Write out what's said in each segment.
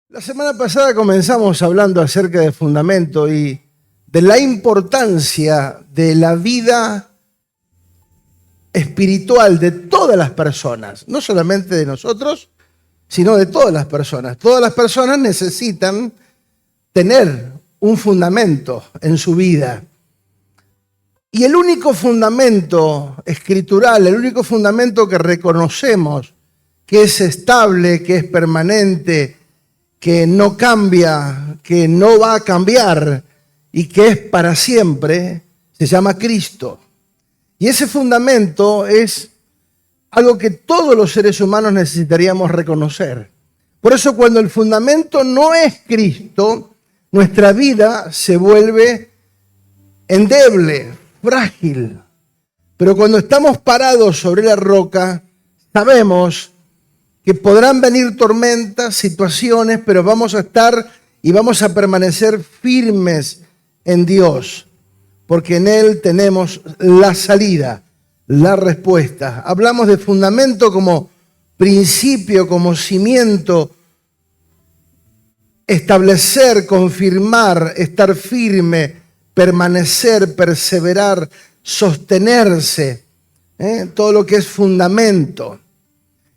La semana pasada comenzamos hablando acerca de fundamento y de la importancia de la vida espiritual de todas las personas, no solamente de nosotros, sino de todas las personas. Todas las personas necesitan tener un fundamento en su vida. Y el único fundamento escritural, el único fundamento que reconocemos que es estable, que es permanente, que no cambia, que no va a cambiar y que es para siempre, se llama Cristo. Y ese fundamento es algo que todos los seres humanos necesitaríamos reconocer. Por eso cuando el fundamento no es Cristo, nuestra vida se vuelve endeble, frágil. Pero cuando estamos parados sobre la roca, sabemos que podrán venir tormentas, situaciones, pero vamos a estar y vamos a permanecer firmes en Dios, porque en Él tenemos la salida, la respuesta. Hablamos de fundamento como principio, como cimiento, establecer, confirmar, estar firme, permanecer, perseverar, sostenerse, todo lo que es fundamento.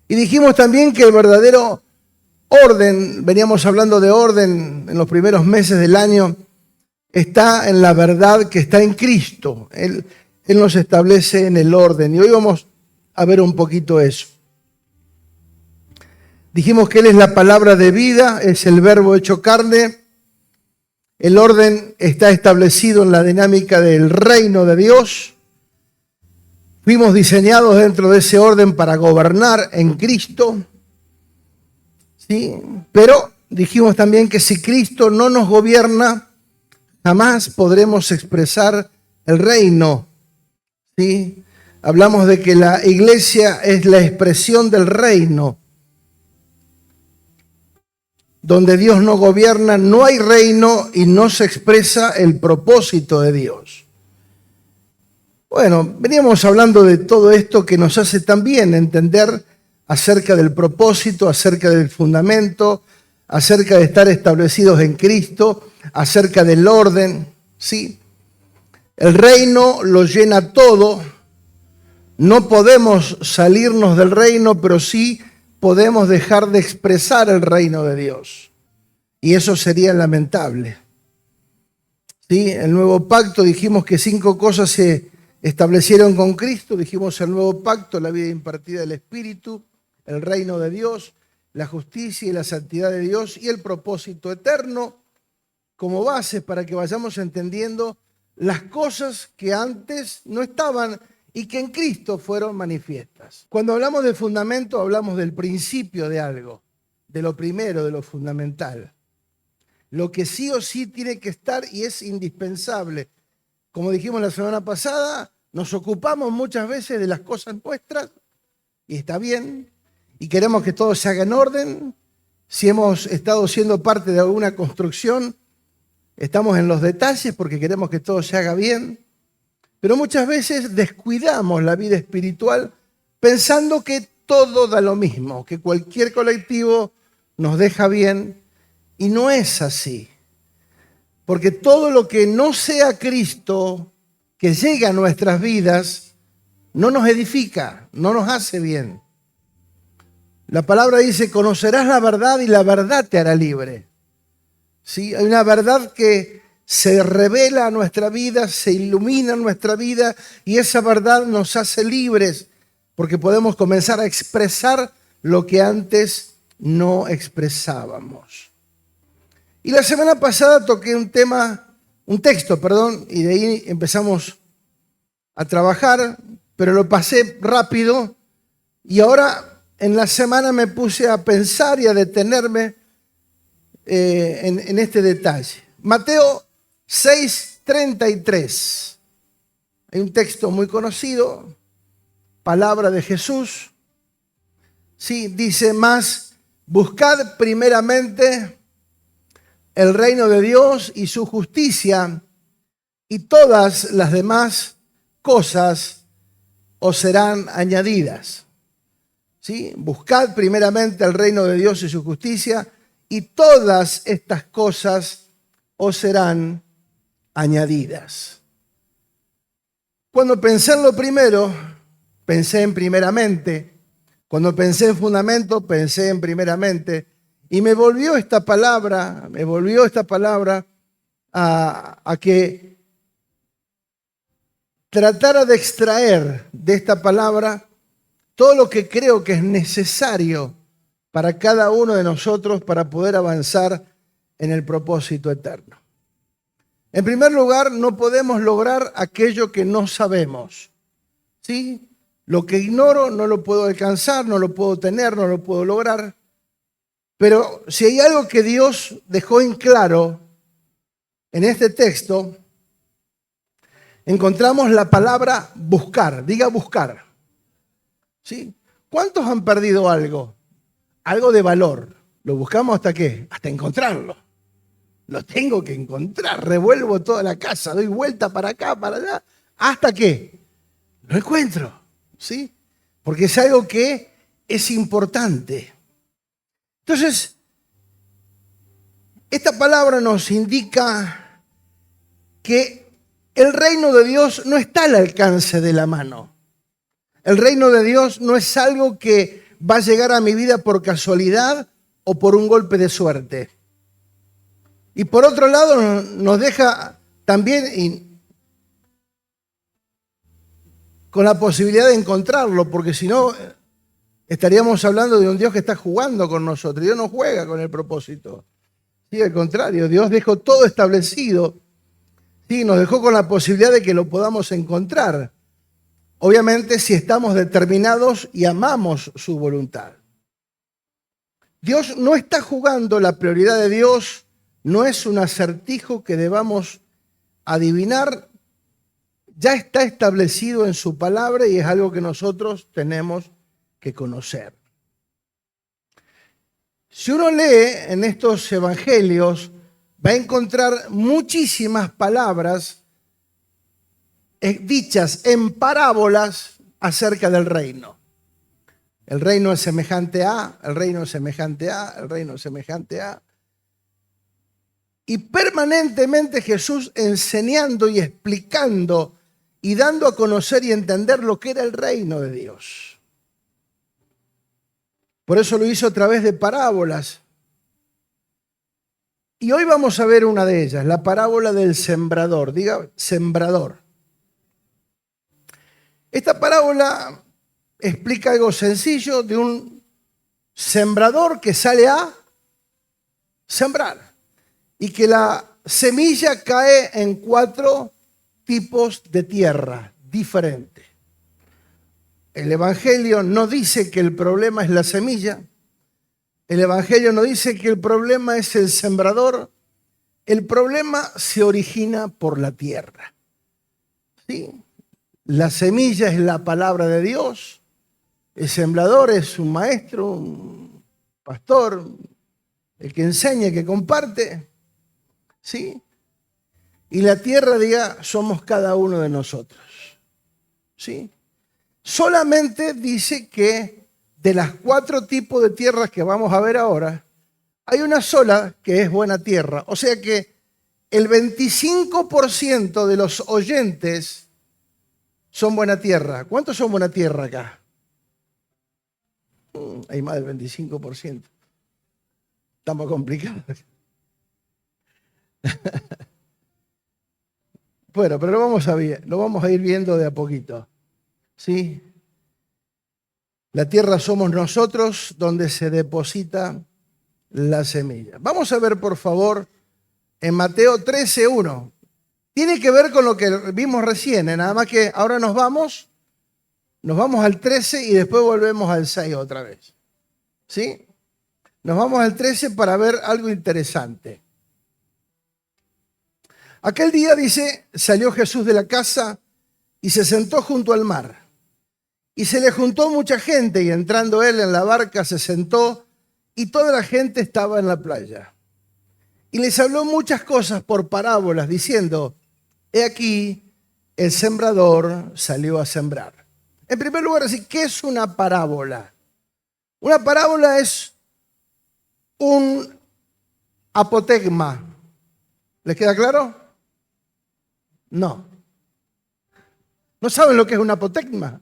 Y dijimos también que el verdadero orden, veníamos hablando de orden en los primeros meses del año, está en la verdad que está en Cristo. Él nos establece en el orden. Y hoy vamos a ver un poquito eso. Dijimos que Él es la palabra de vida, es el verbo hecho carne. El orden está establecido en la dinámica del reino de Dios. Fuimos diseñados dentro de ese orden para gobernar en Cristo, ¿sí? Pero dijimos también que si Cristo no nos gobierna, jamás podremos expresar el reino, ¿sí? Hablamos de que la iglesia es la expresión del reino. Donde Dios no gobierna, no hay reino y no se expresa el propósito de Dios. Bueno, veníamos hablando de todo esto que nos hace también entender acerca del propósito, acerca del fundamento, acerca de estar establecidos en Cristo, acerca del orden, ¿sí? El reino lo llena todo. No podemos salirnos del reino, pero sí podemos dejar de expresar el reino de Dios. Y eso sería lamentable. ¿Sí? El nuevo pacto, dijimos que 5 cosas se establecieron con Cristo. Dijimos el nuevo pacto, la vida impartida del Espíritu, el reino de Dios, la justicia y la santidad de Dios y el propósito eterno como base para que vayamos entendiendo las cosas que antes no estaban y que en Cristo fueron manifiestas. Cuando hablamos de fundamento, hablamos del principio de algo, de lo primero, de lo fundamental. Lo que sí o sí tiene que estar y es indispensable. Como dijimos la semana pasada, nos ocupamos muchas veces de las cosas nuestras, y está bien, y queremos que todo se haga en orden. Si hemos estado siendo parte de alguna construcción, estamos en los detalles porque queremos que todo se haga bien. Pero muchas veces descuidamos la vida espiritual pensando que todo da lo mismo, que cualquier colectivo nos deja bien, y no es así. Porque todo lo que no sea Cristo, que llega a nuestras vidas, no nos edifica, no nos hace bien. La palabra dice, conocerás la verdad y la verdad te hará libre. ¿Sí? Hay una verdad que se revela a nuestra vida, se ilumina en nuestra vida y esa verdad nos hace libres porque podemos comenzar a expresar lo que antes no expresábamos. Y la semana pasada toqué un texto, y de ahí empezamos a trabajar, pero lo pasé rápido y ahora en la semana me puse a pensar y a detenerme en este detalle. Mateo 6:33. Hay un texto muy conocido, palabra de Jesús. Sí, dice más, buscad primeramente el reino de Dios y su justicia, y todas las demás cosas os serán añadidas. ¿Sí? Buscad primeramente el reino de Dios y su justicia, y todas estas cosas os serán añadidas. Cuando pensé en lo primero, pensé en primeramente. Cuando pensé en fundamento, pensé en primeramente. Y me volvió esta palabra a que tratara de extraer de esta palabra todo lo que creo que es necesario para cada uno de nosotros para poder avanzar en el propósito eterno. En primer lugar, no podemos lograr aquello que no sabemos. ¿Sí? Lo que ignoro no lo puedo alcanzar, no lo puedo tener, no lo puedo lograr. Pero si hay algo que Dios dejó en claro en este texto, encontramos la palabra buscar. Diga buscar. ¿Sí? ¿Cuántos han perdido algo? Algo de valor. ¿Lo buscamos hasta qué? Hasta encontrarlo. Lo tengo que encontrar. Revuelvo toda la casa, doy vuelta para acá, para allá. ¿Hasta qué? Lo encuentro. ¿Sí? Porque es algo que es importante. Entonces, esta palabra nos indica que el reino de Dios no está al alcance de la mano. El reino de Dios no es algo que va a llegar a mi vida por casualidad o por un golpe de suerte. Y por otro lado nos deja también con la posibilidad de encontrarlo, porque si no estaríamos hablando de un Dios que está jugando con nosotros. Dios no juega con el propósito. Sí, al contrario, Dios dejó todo establecido. Sí, nos dejó con la posibilidad de que lo podamos encontrar. Obviamente si estamos determinados y amamos su voluntad. Dios no está jugando, la prioridad de Dios no es un acertijo que debamos adivinar. Ya está establecido en su palabra y es algo que nosotros tenemos que conocer. Si uno lee en estos evangelios, va a encontrar muchísimas palabras dichas en parábolas acerca del reino. El reino es semejante a, el reino es semejante a, el reino es semejante a. Y permanentemente Jesús enseñando y explicando y dando a conocer y entender lo que era el reino de Dios. Por eso lo hizo a través de parábolas. Y hoy vamos a ver una de ellas, la parábola del sembrador. Diga, sembrador. Esta parábola explica algo sencillo de un sembrador que sale a sembrar y que la semilla cae en 4 tipos de tierra diferentes. El Evangelio no dice que el problema es la semilla. El Evangelio no dice que el problema es el sembrador. El problema se origina por la tierra. ¿Sí? La semilla es la palabra de Dios. El sembrador es un maestro, un pastor, el que enseña, el que comparte. ¿Sí? Y la tierra, diga, somos cada uno de nosotros. ¿Sí? Solamente dice que de las 4 tipos de tierras que vamos a ver ahora, hay una sola que es buena tierra. O sea que el 25% de los oyentes son buena tierra. ¿Cuántos son buena tierra acá? Hay más del 25%. Estamos complicados. Bueno, pero lo vamos a ir viendo de a poquito. ¿Sí? La tierra somos nosotros donde se deposita la semilla. Vamos a ver, por favor, en Mateo 13:1. Tiene que ver con lo que vimos recién, nada más que ahora nos vamos al 13 y después volvemos al 6 otra vez. ¿Sí? Nos vamos al 13 para ver algo interesante. Aquel día, dice, salió Jesús de la casa y se sentó junto al mar. Y se le juntó mucha gente y entrando él en la barca se sentó y toda la gente estaba en la playa. Y les habló muchas cosas por parábolas diciendo, he aquí, el sembrador salió a sembrar. En primer lugar, decir, ¿qué es una parábola? Una parábola es un apotegma. ¿Les queda claro? No. ¿No saben lo que es un apotegma?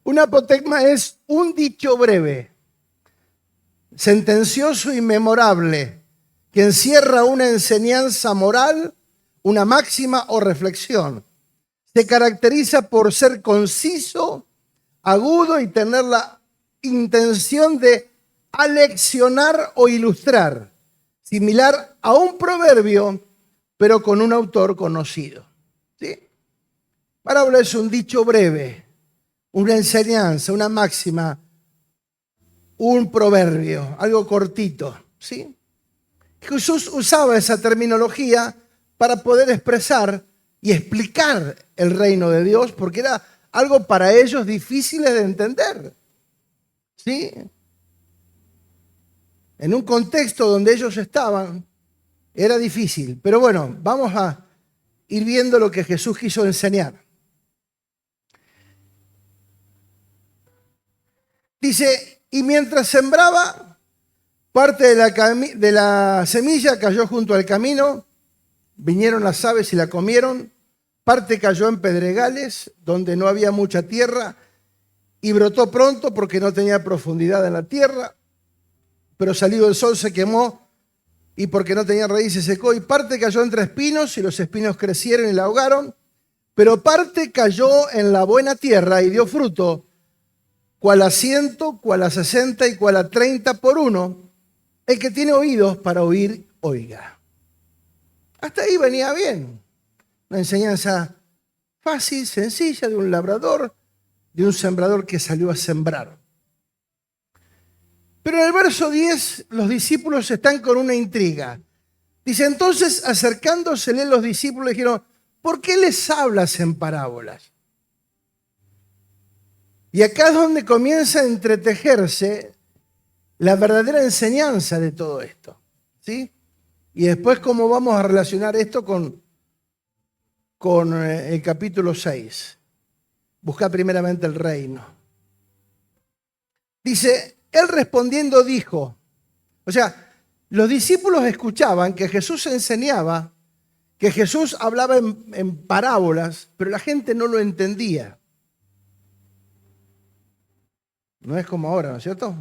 Un apotegma es un dicho breve, sentencioso y memorable, que encierra una enseñanza moral, una máxima o reflexión. Se caracteriza por ser conciso, agudo y tener la intención de aleccionar o ilustrar, similar a un proverbio, pero con un autor conocido. ¿Sí? Parábola es un dicho breve, una enseñanza, una máxima, un proverbio, algo cortito. ¿Sí? Jesús usaba esa terminología para poder expresar y explicar el reino de Dios, porque era algo para ellos difícil de entender. ¿Sí? En un contexto donde ellos estaban, era difícil. Pero bueno, vamos a ir viendo lo que Jesús quiso enseñar. Dice, y mientras sembraba, parte de la semilla cayó junto al camino, vinieron las aves y la comieron, parte cayó en pedregales, donde no había mucha tierra, y brotó pronto porque no tenía profundidad en la tierra, pero salido el sol se quemó, y porque no tenía raíz se secó, y parte cayó entre espinos, y los espinos crecieron y la ahogaron, pero parte cayó en la buena tierra y dio fruto, cual a 100, cual a 60 y cual a 30 por uno. El que tiene oídos para oír, oiga. Hasta ahí venía bien. Una enseñanza fácil, sencilla, de un labrador, de un sembrador que salió a sembrar. Pero en el verso 10 los discípulos están con una intriga. Dice, entonces acercándosele los discípulos le dijeron, ¿por qué les hablas en parábolas? Y acá es donde comienza a entretejerse la verdadera enseñanza de todo esto. ¿Sí? Y después cómo vamos a relacionar esto con el capítulo 6. Busca primeramente el reino. Dice, él respondiendo dijo, o sea, los discípulos escuchaban que Jesús enseñaba, que Jesús hablaba en parábolas, pero la gente no lo entendía. No es como ahora, ¿no es cierto?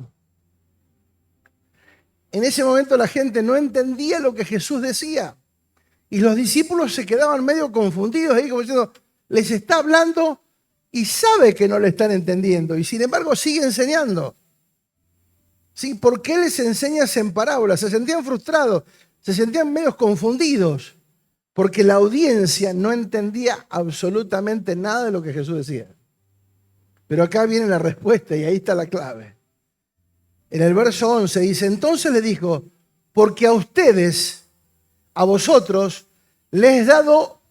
En ese momento la gente no entendía lo que Jesús decía. Y los discípulos se quedaban medio confundidos ahí, como diciendo, les está hablando y sabe que no le están entendiendo. Y sin embargo sigue enseñando. ¿Sí? ¿Por qué les enseñas en parábolas? Se sentían frustrados, se sentían medio confundidos, porque la audiencia no entendía absolutamente nada de lo que Jesús decía. Pero acá viene la respuesta y ahí está la clave. En el verso 11 dice, entonces le dijo, porque a ustedes, a vosotros, les he dado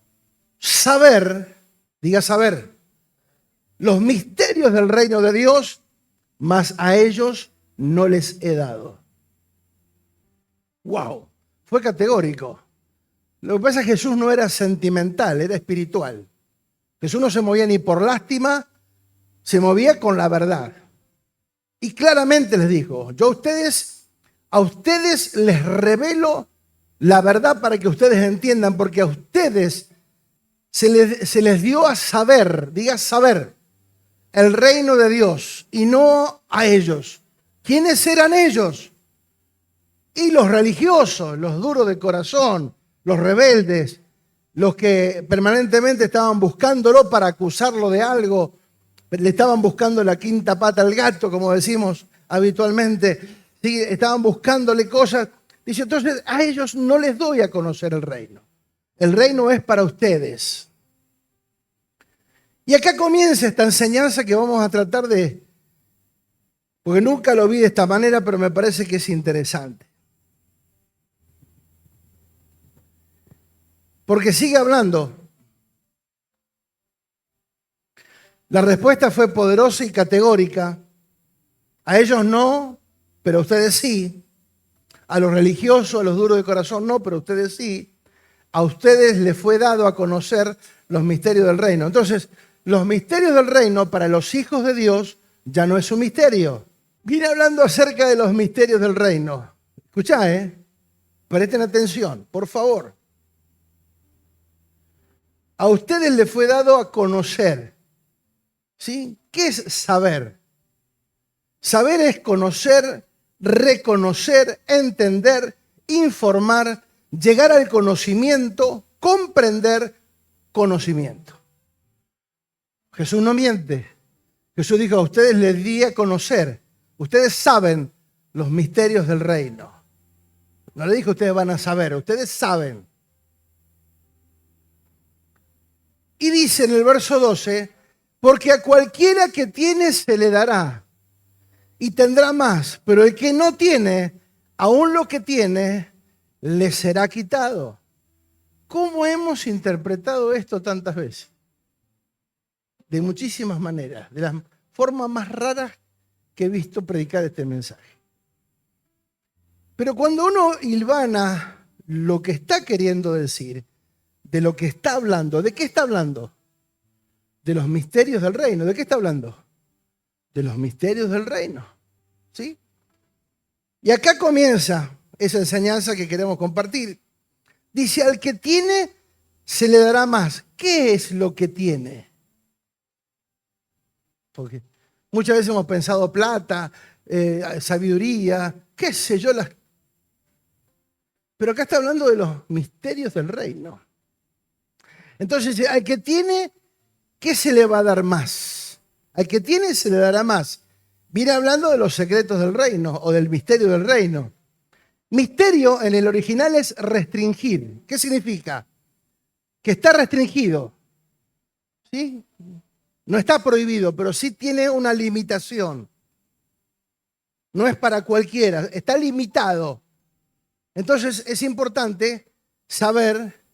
saber, diga saber, los misterios del reino de Dios, mas a ellos no les he dado. ¡Wow! Fue categórico. Lo que pasa es que Jesús no era sentimental, era espiritual. Jesús no se movía ni por lástima, se movía con la verdad. Y claramente les dijo, yo a ustedes les revelo la verdad para que ustedes entiendan, porque a ustedes se les dio a saber, diga saber, el reino de Dios y no a ellos. ¿Quiénes eran ellos? Y los religiosos, los duros de corazón, los rebeldes, los que permanentemente estaban buscándolo para acusarlo de algo, le estaban buscando la quinta pata al gato, como decimos habitualmente, ¿sí? Estaban buscándole cosas. Dice, entonces a ellos no les doy a conocer el reino. El reino es para ustedes. Y acá comienza esta enseñanza que vamos a tratar porque nunca lo vi de esta manera, pero me parece que es interesante. Porque sigue hablando. La respuesta fue poderosa y categórica. A ellos no, pero a ustedes sí. A los religiosos, a los duros de corazón no, pero a ustedes sí. A ustedes les fue dado a conocer los misterios del reino. Entonces, los misterios del reino para los hijos de Dios ya no es un misterio. Viene hablando acerca de los misterios del reino. Escuchá, presten atención, por favor. A ustedes les fue dado a conocer. ¿Sí? ¿Qué es saber? Saber es conocer, reconocer, entender, informar, llegar al conocimiento, comprender conocimiento. Jesús no miente. Jesús dijo, a ustedes les di a conocer. Ustedes saben los misterios del reino. No le dijo ustedes van a saber, ustedes saben. Y dice en el verso 12, porque a cualquiera que tiene se le dará y tendrá más, pero el que no tiene, aún lo que tiene, le será quitado. ¿Cómo hemos interpretado esto tantas veces? De muchísimas maneras, de las formas más raras que he visto predicar este mensaje. Pero cuando uno hilvana lo que está queriendo decir, de lo que está hablando, ¿de qué está hablando? De los misterios del reino. ¿De qué está hablando? De los misterios del reino. ¿Sí? Y acá comienza esa enseñanza que queremos compartir. Dice, al que tiene, se le dará más. ¿Qué es lo que tiene? Porque muchas veces hemos pensado plata, sabiduría, qué sé yo. Pero acá está hablando de los misterios del reino. Entonces, al que tiene, ¿qué se le va a dar más? Al que tiene, se le dará más. Viene hablando de los secretos del reino o del misterio del reino. Misterio en el original es restringir. ¿Qué significa? Que está restringido. ¿Sí? No está prohibido, pero sí tiene una limitación. No es para cualquiera, está limitado. Entonces es importante saber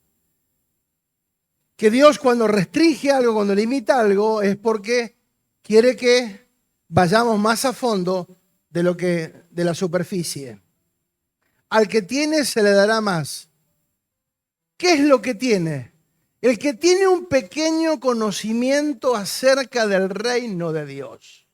que Dios cuando restringe algo, cuando limita algo, es porque quiere que vayamos más a fondo de la superficie. Al que tiene se le dará más. ¿Qué es lo que tiene? El que tiene un pequeño conocimiento acerca del reino de Dios.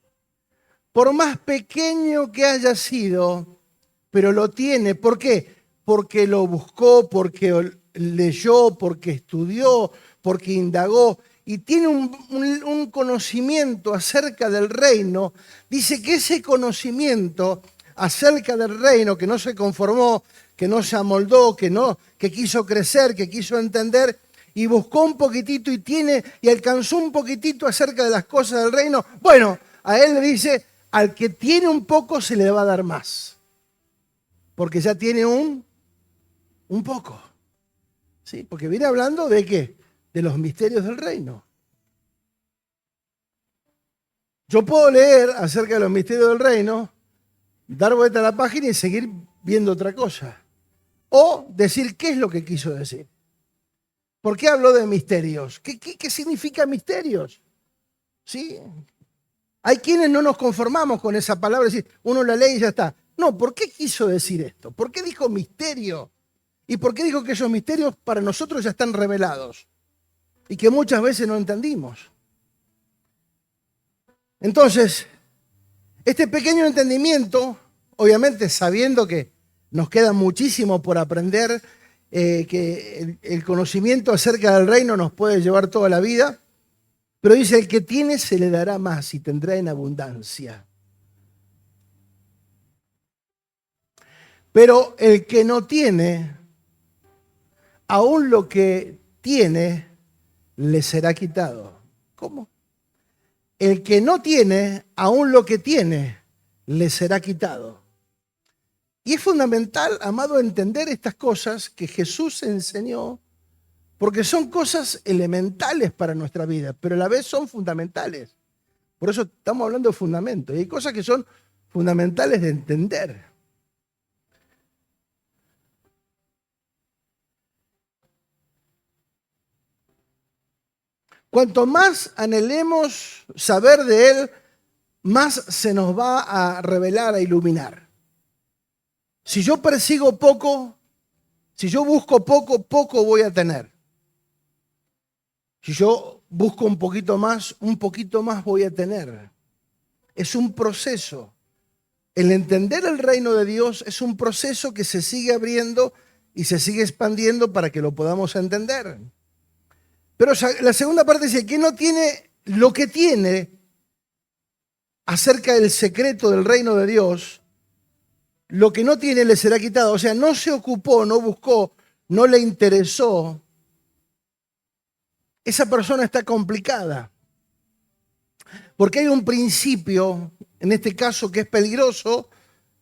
Por más pequeño que haya sido, pero lo tiene. ¿Por qué? Porque lo buscó, porque leyó, porque estudió, porque indagó y tiene un conocimiento acerca del reino. Dice que ese conocimiento acerca del reino, que no se conformó, que no se amoldó, que quiso crecer, que quiso entender y buscó un poquitito y alcanzó un poquitito acerca de las cosas del reino. Bueno, a él le dice, al que tiene un poco se le va a dar más, porque ya tiene un poco. ¿Sí? Porque viene hablando de ¿qué? De los misterios del reino. Yo puedo leer acerca de los misterios del reino, dar vuelta a la página y seguir viendo otra cosa. O decir qué es lo que quiso decir. ¿Por qué habló de misterios? ¿Qué significa misterios? ¿Sí? Hay quienes no nos conformamos con esa palabra, es decir, uno la lee y ya está. No, ¿por qué quiso decir esto? ¿Por qué dijo misterio? ¿Y por qué dijo que esos misterios para nosotros ya están revelados? Y que muchas veces no entendimos. Entonces, este pequeño entendimiento, obviamente sabiendo que nos queda muchísimo por aprender, que el conocimiento acerca del reino nos puede llevar toda la vida, pero dice, el que tiene se le dará más y tendrá en abundancia. Pero el que no tiene, aún lo que tiene, le será quitado. ¿Cómo? El que no tiene, aún lo que tiene, le será quitado. Y es fundamental, amado, entender estas cosas que Jesús enseñó, porque son cosas elementales para nuestra vida, pero a la vez son fundamentales. Por eso estamos hablando de fundamentos. Y hay cosas que son fundamentales de entender. Cuanto más anhelemos saber de Él, más se nos va a revelar, a iluminar. Si yo persigo poco, si yo busco poco, poco voy a tener. Si yo busco un poquito más voy a tener. Es un proceso. El entender el reino de Dios es un proceso que se sigue abriendo y se sigue expandiendo para que lo podamos entender. Pero la segunda parte dice que no tiene lo que tiene acerca del secreto del reino de Dios, lo que no tiene le será quitado. O sea, no se ocupó, no buscó, no le interesó. Esa persona está complicada. Porque hay un principio, en este caso, que es peligroso,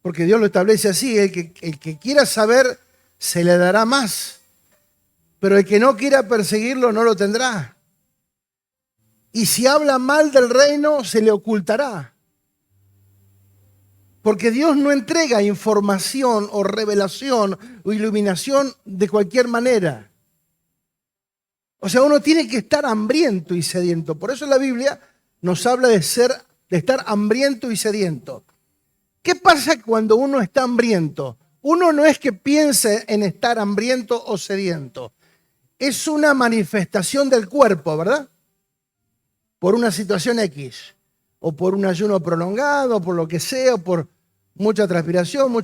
porque Dios lo establece así: el que quiera saber, se le dará más. Pero el que no quiera perseguirlo, no lo tendrá. Y si habla mal del reino, se le ocultará. Porque Dios no entrega información o revelación o iluminación de cualquier manera. O sea, uno tiene que estar hambriento y sediento. Por eso la Biblia nos habla de estar hambriento y sediento. ¿Qué pasa cuando uno está hambriento? Uno no es que piense en estar hambriento o sediento. Es una manifestación del cuerpo, ¿verdad? Por una situación X, o por un ayuno prolongado, por lo que sea, o por mucha transpiración,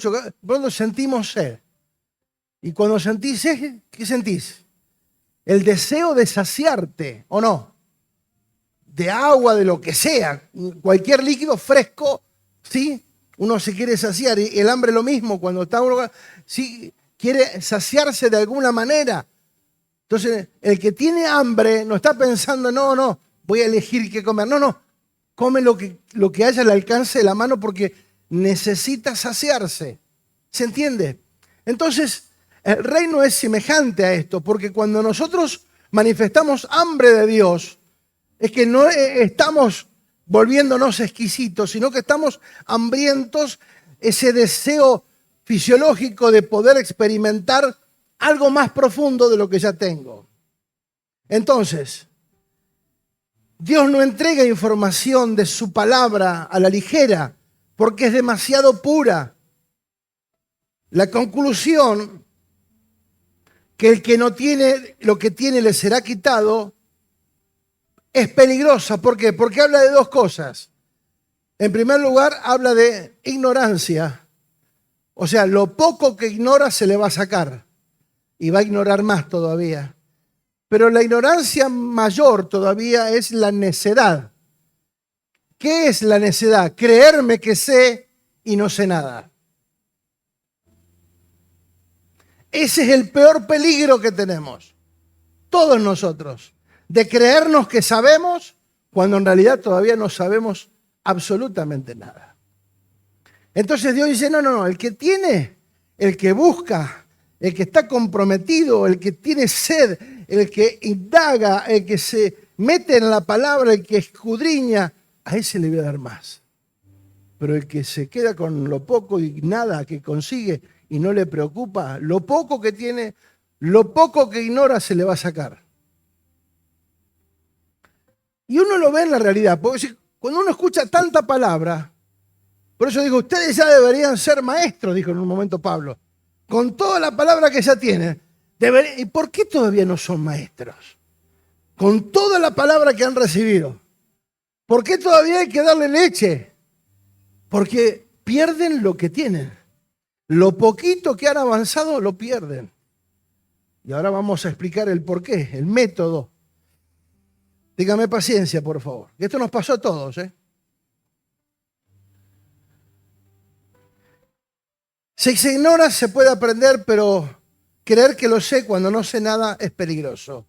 pronto sentimos sed. Y cuando sentís sed, ¿qué sentís? El deseo de saciarte, ¿o no? De agua, de lo que sea, cualquier líquido fresco, ¿sí? Uno se quiere saciar, y el hambre lo mismo, cuando está uno, sí, quiere saciarse de alguna manera. Entonces, el que tiene hambre no está pensando, no, voy a elegir qué comer. No, come lo que haya al alcance de la mano porque necesita saciarse. ¿Se entiende? Entonces, el reino es semejante a esto, porque cuando nosotros manifestamos hambre de Dios, es que no estamos volviéndonos exquisitos, sino que estamos hambrientos, ese deseo fisiológico de poder experimentar algo más profundo de lo que ya tengo. Entonces, Dios no entrega información de su palabra a la ligera, porque es demasiado pura. La conclusión, que el que no tiene lo que tiene le será quitado, es peligrosa. ¿Por qué? Porque habla de dos cosas. En primer lugar, habla de ignorancia. O sea, lo poco que ignora se le va a sacar. Y va a ignorar más todavía. Pero la ignorancia mayor todavía es la necedad. ¿Qué es la necedad? Creerme que sé y no sé nada. Ese es el peor peligro que tenemos, todos nosotros, de creernos que sabemos cuando en realidad todavía no sabemos absolutamente nada. Entonces Dios dice, no, el que tiene, el que busca, el que está comprometido, el que tiene sed, el que indaga, el que se mete en la palabra, el que escudriña, a ese le voy a dar más. Pero el que se queda con lo poco y nada que consigue y no le preocupa, lo poco que tiene, lo poco que ignora se le va a sacar. Y uno lo ve en la realidad, porque cuando uno escucha tanta palabra, por eso digo, ustedes ya deberían ser maestros, dijo en un momento Pablo, con toda la palabra que ya tienen. ¿Y por qué todavía no son maestros? Con toda la palabra que han recibido. ¿Por qué todavía hay que darle leche? Porque pierden lo que tienen. Lo poquito que han avanzado lo pierden. Y ahora vamos a explicar el porqué, el método. Dígame paciencia, por favor. Que esto nos pasó a todos, ¿eh? Si se ignora, se puede aprender, pero creer que lo sé cuando no sé nada es peligroso.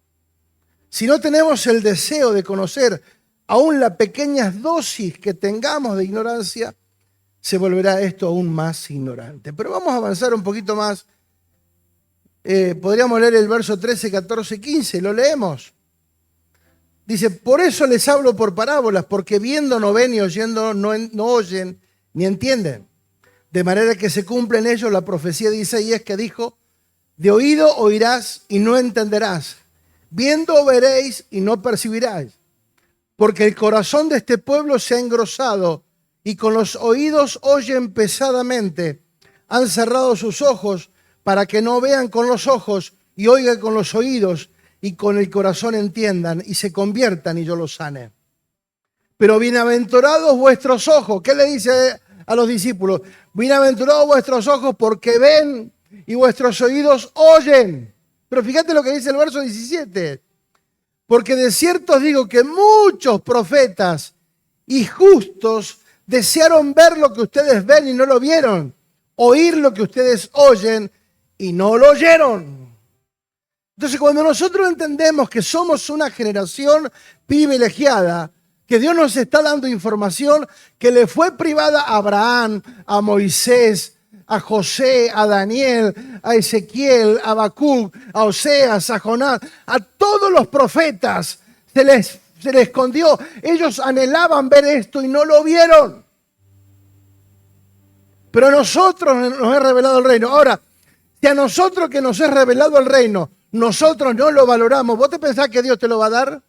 Si no tenemos el deseo de conocer aún las pequeñas dosis que tengamos de ignorancia, se volverá esto aún más ignorante. Pero vamos a avanzar un poquito más. Podríamos leer el verso 13, 14, 15. Lo leemos. Dice, por eso les hablo por parábolas, porque viendo no ven y oyendo no oyen ni entienden. De manera que se cumple en ellos la profecía de Isaías que dijo, de oído oirás y no entenderás. Viendo veréis y no percibiráis. Porque el corazón de este pueblo se ha engrosado y con los oídos oyen pesadamente. han cerrado sus ojos para que no vean con los ojos y oigan con los oídos y con el corazón entiendan y se conviertan y yo los sane. Pero bienaventurados vuestros ojos. ¿Qué le dice a los discípulos? Bienaventurados vuestros ojos porque ven y vuestros oídos oyen. Pero fíjate lo que dice el verso 17. Porque de cierto os digo que muchos profetas y justos desearon ver lo que ustedes ven y no lo vieron, oír lo que ustedes oyen y no lo oyeron. Entonces, cuando nosotros entendemos que somos una generación privilegiada, que Dios nos está dando información que le fue privada a Abraham, a Moisés, a José, a Daniel, a Ezequiel, a Habacuc, a Oseas, a Jonás, a todos los profetas se les escondió. Ellos anhelaban ver esto y no lo vieron. Pero a nosotros nos es revelado el reino. Ahora, si a nosotros que nos es revelado el reino, nosotros no lo valoramos, ¿vos te pensás que Dios te lo va a dar?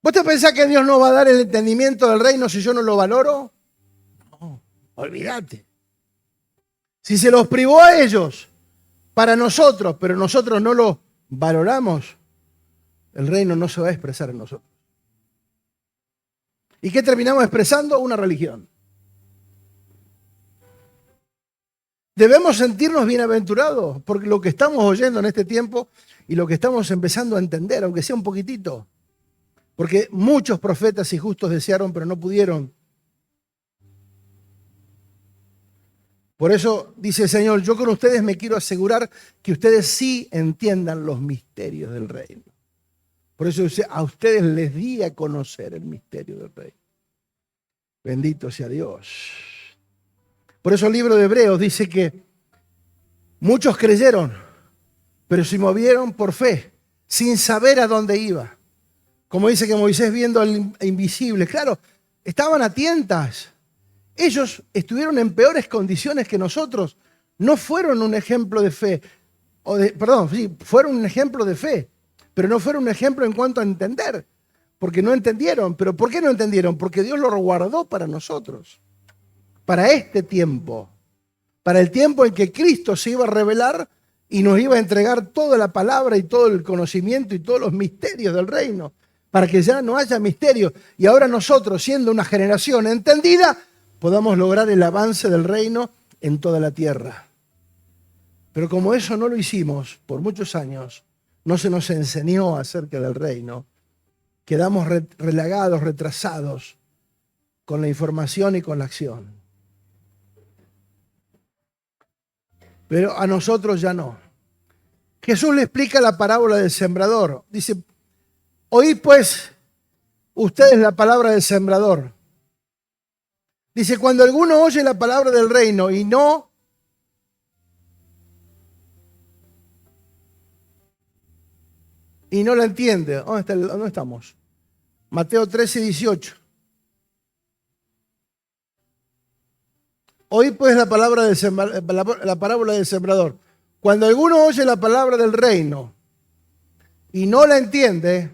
¿Vos te pensás que Dios no va a dar el entendimiento del reino si yo no lo valoro? No, olvídate. Si se los privó a ellos, para nosotros, pero nosotros no lo valoramos, el reino no se va a expresar en nosotros. ¿Y qué terminamos expresando? Una religión. Debemos sentirnos bienaventurados por lo que estamos oyendo en este tiempo y lo que estamos empezando a entender, aunque sea un poquitito. Porque muchos profetas y justos desearon, pero no pudieron. Por eso dice el Señor, yo con ustedes me quiero asegurar que ustedes sí entiendan los misterios del reino. Por eso dice, a ustedes les di a conocer el misterio del reino. Bendito sea Dios. Por eso el libro de Hebreos dice que muchos creyeron, pero se movieron por fe, sin saber a dónde iba. Como dice que Moisés viendo al invisible. Claro, estaban a tientas. Ellos estuvieron en peores condiciones que nosotros. No fueron un ejemplo de fe. Fueron un ejemplo de fe. Pero no fueron un ejemplo en cuanto a entender. Porque no entendieron. ¿Pero por qué no entendieron? Porque Dios lo guardó para nosotros. Para este tiempo. Para el tiempo en que Cristo se iba a revelar y nos iba a entregar toda la palabra y todo el conocimiento y todos los misterios del reino. Para que ya no haya misterio. Y ahora nosotros, siendo una generación entendida, podamos lograr el avance del reino en toda la tierra. Pero como eso no lo hicimos por muchos años, no se nos enseñó acerca del reino, quedamos relagados, retrasados con la información y con la acción. Pero a nosotros ya no. Jesús le explica la parábola del sembrador. Dice, oíd pues ustedes la palabra del sembrador. Dice, cuando alguno oye la palabra del reino y no la entiende. ¿Dónde estamos? Mateo 13, 18. Oíd pues la parábola del sembrador. Cuando alguno oye la palabra del reino y no la entiende,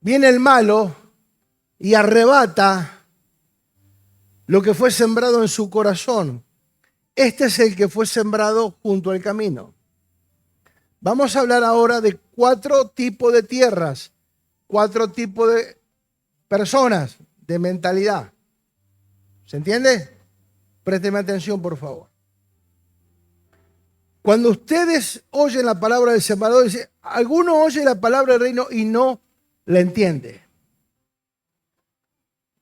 viene el malo y arrebata lo que fue sembrado en su corazón. Este es el que fue sembrado junto al camino. Vamos a hablar ahora de 4 tipos de tierras, 4 tipos de personas, de mentalidad. ¿Se entiende? Présteme atención, por favor. Cuando ustedes oyen la palabra del sembrador, dice, alguno oye la palabra del reino y no la entiende.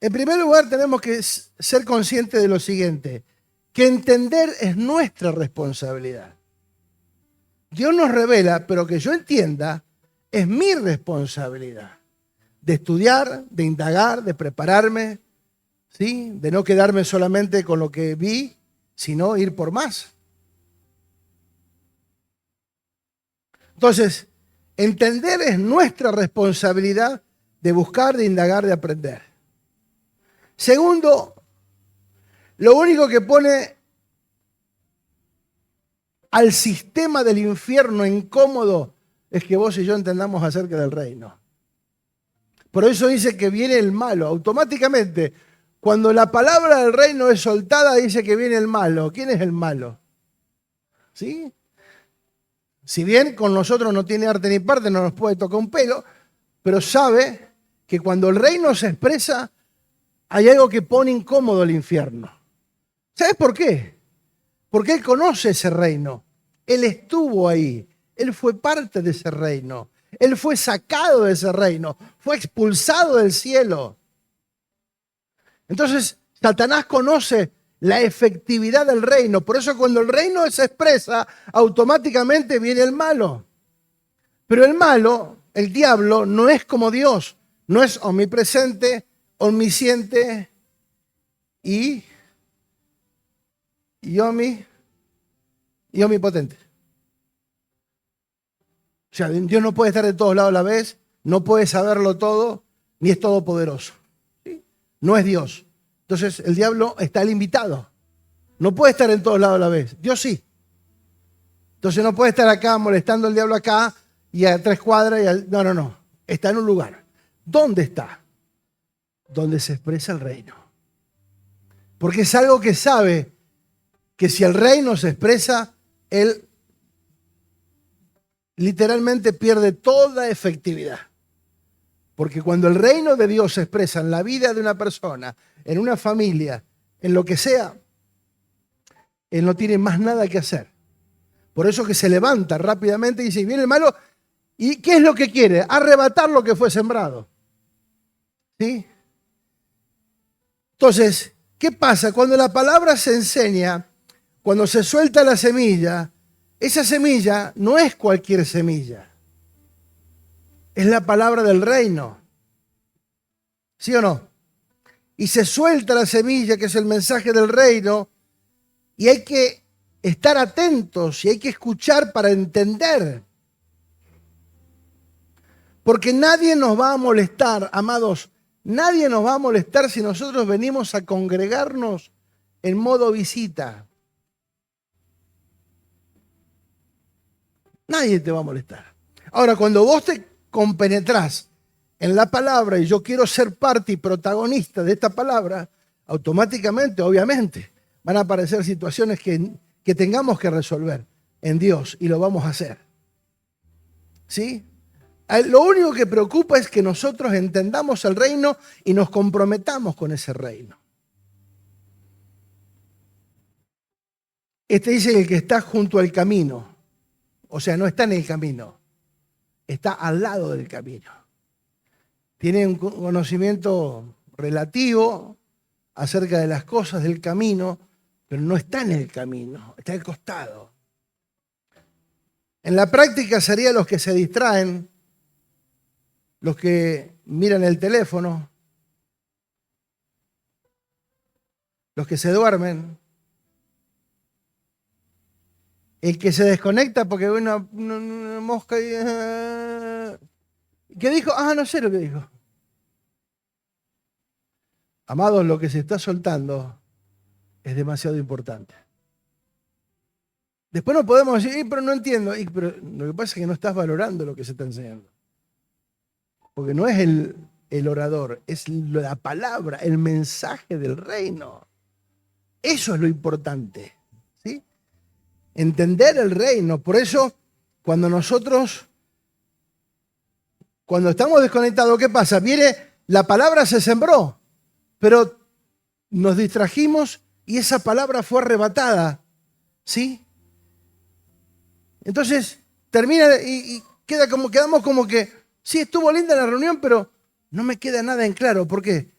En primer lugar, tenemos que ser conscientes de lo siguiente, que entender es nuestra responsabilidad. Dios nos revela, pero que yo entienda es mi responsabilidad. De estudiar, de indagar, de prepararme, ¿sí? De no quedarme solamente con lo que vi, sino ir por más. Entonces, entender es nuestra responsabilidad de buscar, de indagar, de aprender. Segundo, lo único que pone al sistema del infierno incómodo es que vos y yo entendamos acerca del reino. Por eso dice que viene el malo. Automáticamente, Cuando la palabra del reino es soltada, dice que viene el malo. ¿Quién es el malo? ¿Sí? Si bien con nosotros no tiene arte ni parte, no nos puede tocar un pelo, pero sabe que cuando el reino se expresa, hay algo que pone incómodo al infierno. ¿Sabes por qué? Porque él conoce ese reino. Él estuvo ahí. Él fue parte de ese reino. Él fue sacado de ese reino. Fue expulsado del cielo. Entonces, Satanás conoce la efectividad del reino. Por eso cuando el reino se expresa, automáticamente viene el malo. Pero el malo, el diablo, no es como Dios. No es omnipresente, omnisciente y omnipotente. O sea, Dios no puede estar de todos lados a la vez, no puede saberlo todo, ni es todopoderoso. ¿Sí? No es Dios. Entonces el diablo está limitado. No puede estar en todos lados a la vez. Dios sí. Entonces no puede estar acá molestando al diablo acá y a 3 cuadras. No. Está en un lugar. ¿Dónde está? Donde se expresa el reino. Porque es algo que sabe que si el reino se expresa, él literalmente pierde toda efectividad. Porque cuando el reino de Dios se expresa en la vida de una persona, en una familia, en lo que sea, él no tiene más nada que hacer. Por eso que se levanta rápidamente y dice, viene el malo, ¿y qué es lo que quiere? Arrebatar lo que fue sembrado. ¿Sí? Entonces, ¿qué pasa? Cuando la palabra se enseña, cuando se suelta la semilla, esa semilla no es cualquier semilla. Es la palabra del reino. ¿Sí o no? Y se suelta la semilla, que es el mensaje del reino, y hay que estar atentos y hay que escuchar para entender. Porque nadie nos va a molestar, amados, nadie nos va a molestar si nosotros venimos a congregarnos en modo visita. Nadie te va a molestar. Ahora, cuando vos te compenetrás en la palabra y yo quiero ser parte y protagonista de esta palabra, automáticamente, obviamente, van a aparecer situaciones que tengamos que resolver en Dios y lo vamos a hacer. ¿Sí? Lo único que preocupa es que nosotros entendamos el reino y nos comprometamos con ese reino. Este dice el que está junto al camino. O sea, no está en el camino, está al lado del camino. Tiene un conocimiento relativo acerca de las cosas del camino, pero no está en el camino, está al costado. En la práctica serían los que se distraen, los que miran el teléfono, los que se duermen, el que se desconecta porque ve una mosca y... ¿Qué dijo? No sé lo que dijo. Amados, lo que se está soltando es demasiado importante. Después no podemos decir, pero no entiendo. Pero lo que pasa es que no estás valorando lo que se está enseñando. Porque no es el orador, es la palabra, el mensaje del reino. Eso es lo importante. ¿Sí? Entender el reino. Por eso, cuando estamos desconectados, ¿qué pasa? Viene, la palabra se sembró, pero nos distrajimos y esa palabra fue arrebatada. ¿Sí? Entonces, termina y quedamos como que, sí, estuvo linda la reunión, pero no me queda nada en claro. ¿Por qué?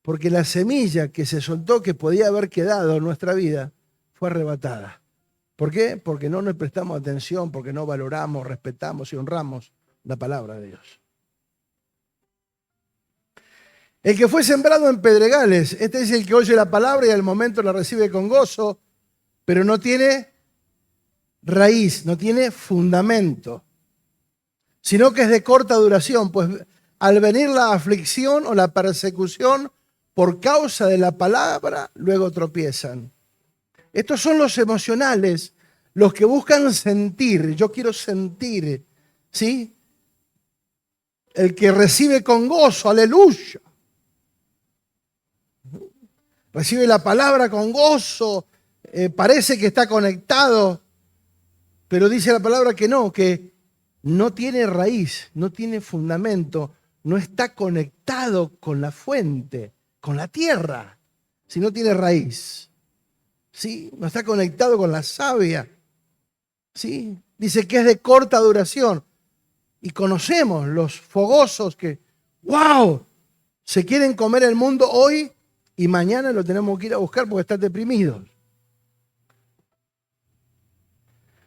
Porque la semilla que se soltó, que podía haber quedado en nuestra vida, fue arrebatada. ¿Por qué? Porque no nos prestamos atención, porque no valoramos, respetamos y honramos la palabra de Dios. El que fue sembrado en pedregales, este es el que oye la palabra y al momento la recibe con gozo, pero no tiene raíz, no tiene fundamento, sino que es de corta duración, pues al venir la aflicción o la persecución por causa de la palabra, luego tropiezan. Estos son los emocionales, los que buscan sentir. Yo quiero sentir, ¿sí? El que recibe con gozo, aleluya. recibe la palabra con gozo, parece que está conectado, pero dice la palabra que no tiene raíz, no tiene fundamento, no está conectado con la fuente, con la tierra, si no tiene raíz. ¿Sí? No está conectado con la savia. ¿Sí? Dice que es de corta duración. Y conocemos los fogosos que, ¡wow!, se quieren comer el mundo hoy y mañana lo tenemos que ir a buscar porque están deprimidos.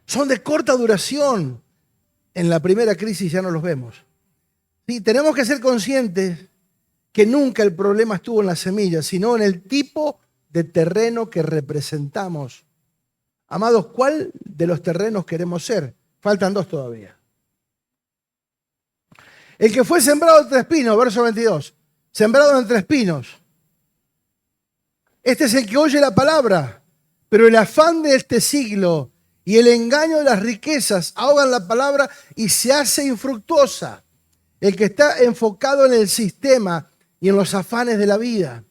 Son de corta duración. En la primera crisis ya no los vemos. Sí, tenemos que ser conscientes que nunca el problema estuvo en la semilla, sino en el tipo de terreno que representamos. Amados, ¿cuál de los terrenos queremos ser? Faltan 2 todavía. El que fue sembrado entre espinos, verso 22. Sembrado entre espinos. Este es el que oye la palabra, pero el afán de este siglo y el engaño de las riquezas ahogan la palabra y se hace infructuosa. El que está enfocado en el sistema y en los afanes de la vida.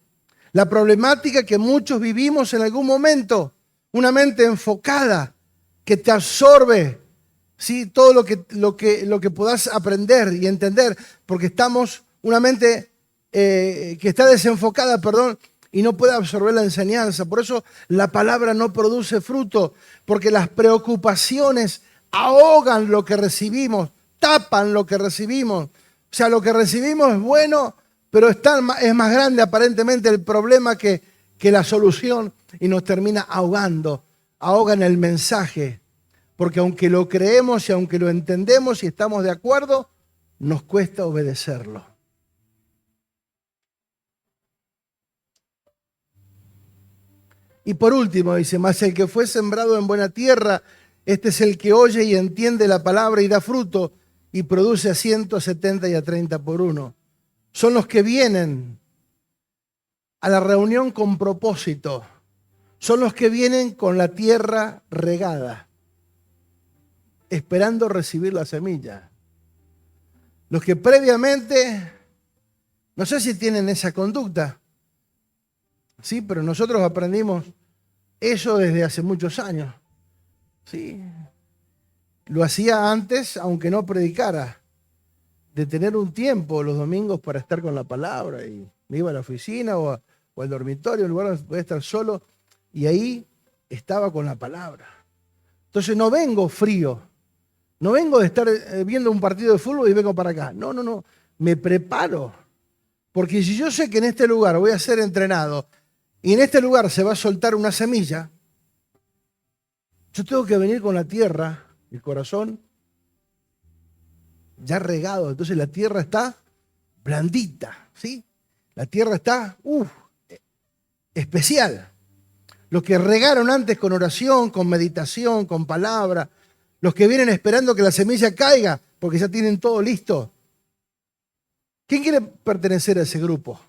La problemática que muchos vivimos en algún momento, una mente enfocada que te absorbe, ¿sí?, todo lo que puedas aprender y entender, porque estamos, una mente que está desenfocada, y no puede absorber la enseñanza. Por eso la palabra no produce fruto, porque las preocupaciones ahogan lo que recibimos, tapan lo que recibimos. O sea, lo que recibimos es bueno, pero es más grande aparentemente el problema que la solución y nos termina ahogando. Ahogan el mensaje, porque aunque lo creemos y aunque lo entendemos y estamos de acuerdo, nos cuesta obedecerlo. Y por último dice, mas el que fue sembrado en buena tierra, este es el que oye y entiende la palabra y da fruto y produce a 170 y a 30 por uno. Son los que vienen a la reunión con propósito. Son los que vienen con la tierra regada, esperando recibir la semilla. Los que previamente, no sé si tienen esa conducta, sí, pero nosotros aprendimos eso desde hace muchos años. Sí. Lo hacía antes, aunque no predicara, de tener un tiempo los domingos para estar con la palabra. Y me iba a la oficina o al dormitorio, un lugar donde podía estar solo, y ahí estaba con la palabra. Entonces no vengo frío, no vengo de estar viendo un partido de fútbol y vengo para acá. No, me preparo. Porque si yo sé que en este lugar voy a ser entrenado y en este lugar se va a soltar una semilla, yo tengo que venir con la tierra, el corazón, ya regado. Entonces la tierra está blandita, ¿sí? La tierra está, especial. Los que regaron antes con oración, con meditación, con palabra, los que vienen esperando que la semilla caiga, porque ya tienen todo listo. ¿Quién quiere pertenecer a ese grupo?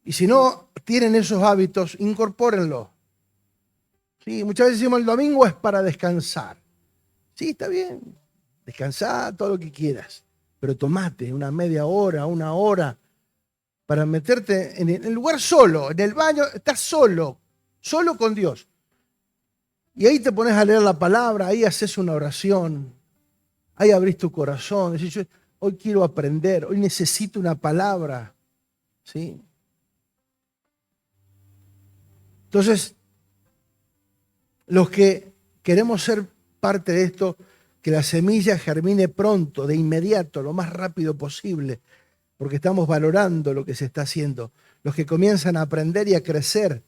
Y si no tienen esos hábitos, incorpórenlo. Sí, muchas veces decimos el domingo es para descansar. Sí, está bien, descansar todo lo que quieras, pero tomate una media hora, 1 hora, para meterte en el lugar solo, en el baño, estás solo con Dios. Y ahí te pones a leer la palabra, ahí haces una oración, ahí abrís tu corazón, decís, yo hoy quiero aprender, hoy necesito una palabra, ¿sí? Entonces, los que queremos ser parte de esto, que la semilla germine pronto, de inmediato, lo más rápido posible, porque estamos valorando lo que se está haciendo. Los que comienzan a aprender y a crecer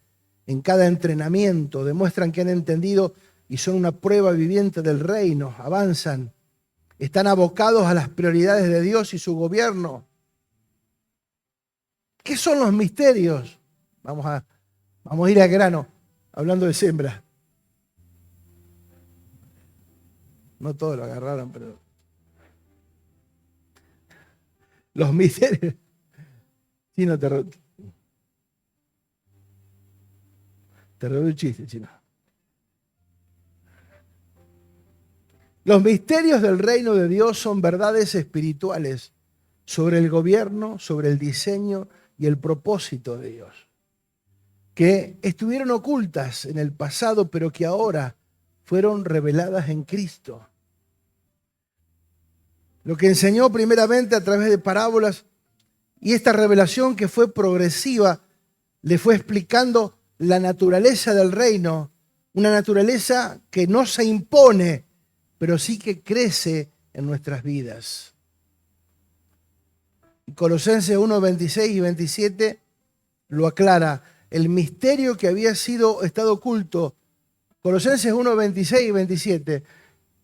en cada entrenamiento, demuestran que han entendido y son una prueba viviente del reino, avanzan, están abocados a las prioridades de Dios y su gobierno. ¿Qué son los misterios? Vamos a ir al grano, hablando de siembra. No todos lo agarraron, pero... Los misterios... Chino, te robó el chiste, Chino. Los misterios del reino de Dios son verdades espirituales sobre el gobierno, sobre el diseño y el propósito de Dios. que estuvieron ocultas en el pasado, pero que ahora fueron reveladas en Cristo. Lo que enseñó primeramente a través de parábolas y esta revelación que fue progresiva, le fue explicando la naturaleza del reino, una naturaleza que no se impone, pero sí que crece en nuestras vidas. Colosenses 1, 26 y 27 lo aclara. El misterio que había estado oculto. Colosenses 1, 26 y 27.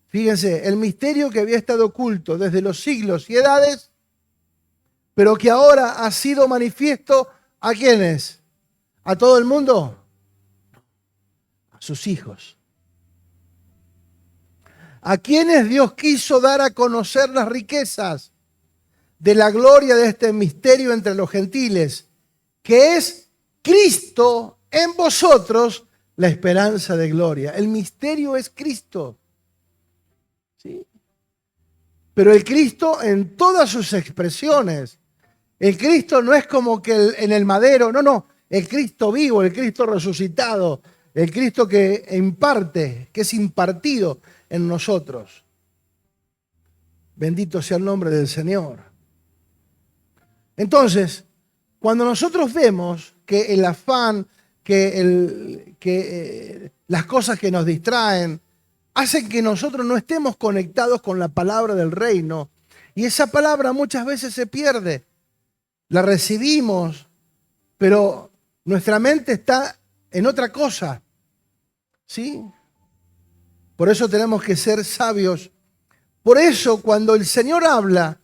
Fíjense, el misterio que había estado oculto desde los siglos y edades, pero que ahora ha sido manifiesto ¿a quiénes? ¿A todo el mundo? A sus hijos. ¿A quienes Dios quiso dar a conocer las riquezas de la gloria de este misterio entre los gentiles, que es Cristo en vosotros, la esperanza de gloria? El misterio es Cristo. ¿Sí? Pero el Cristo en todas sus expresiones. El Cristo no es como que en el madero, no. El Cristo vivo, el Cristo resucitado, el Cristo que imparte, que es impartido en nosotros. Bendito sea el nombre del Señor. Entonces, cuando nosotros vemos que el afán, las cosas que nos distraen, hacen que nosotros no estemos conectados con la palabra del reino, y esa palabra muchas veces se pierde. La recibimos, pero nuestra mente está en otra cosa. ¿Sí? Por eso tenemos que ser sabios. Por eso cuando el Señor habla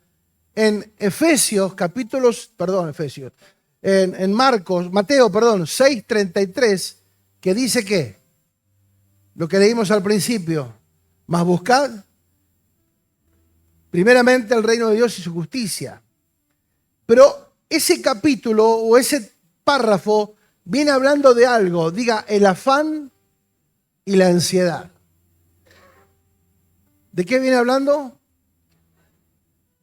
en Mateo 6:33, que dice que, lo que leímos al principio, mas buscad primeramente el reino de Dios y su justicia. Pero ese capítulo o ese párrafo viene hablando de algo, diga, el afán y la ansiedad. ¿De qué viene hablando?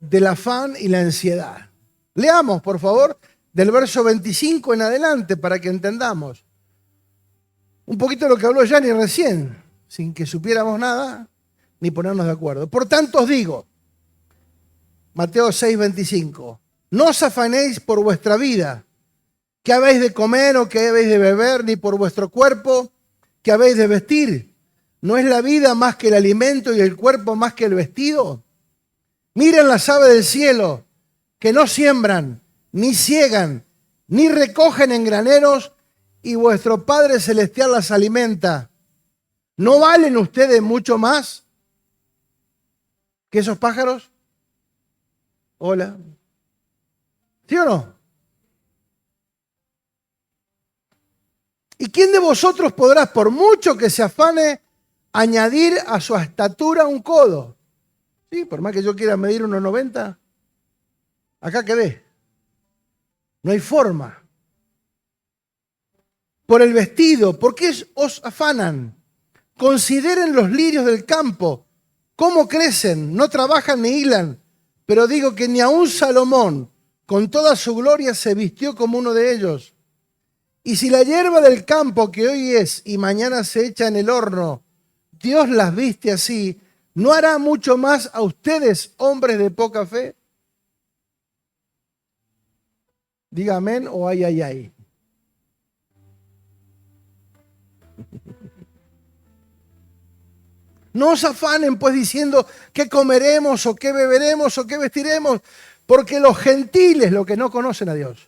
Del afán y la ansiedad. Leamos, por favor, del verso 25 en adelante para que entendamos un poquito lo que habló Yanni recién, sin que supiéramos nada ni ponernos de acuerdo. Por tanto os digo, Mateo 6:25, no os afanéis por vuestra vida, qué habéis de comer o qué habéis de beber, ni por vuestro cuerpo, qué habéis de vestir. ¿No es la vida más que el alimento y el cuerpo más que el vestido? Miren las aves del cielo, que no siembran, ni ciegan, ni recogen en graneros, y vuestro Padre Celestial las alimenta. ¿No valen ustedes mucho más que esos pájaros? Hola. ¿Sí o no? ¿Y quién de vosotros podrá, por mucho que se afane, añadir a su estatura un codo? Sí, por más que yo quiera medir 1,90, acá quedé. No hay forma. Por el vestido, ¿por qué os afanan? Consideren los lirios del campo, cómo crecen, no trabajan ni hilan. Pero digo que ni aun Salomón, con toda su gloria, se vistió como uno de ellos. Y si la hierba del campo que hoy es y mañana se echa en el horno, Dios las viste así, ¿no hará mucho más a ustedes, hombres de poca fe? Diga amén o ay, ay, ay. No os afanen pues diciendo qué comeremos o qué beberemos o qué vestiremos, porque los gentiles, los que no conocen a Dios,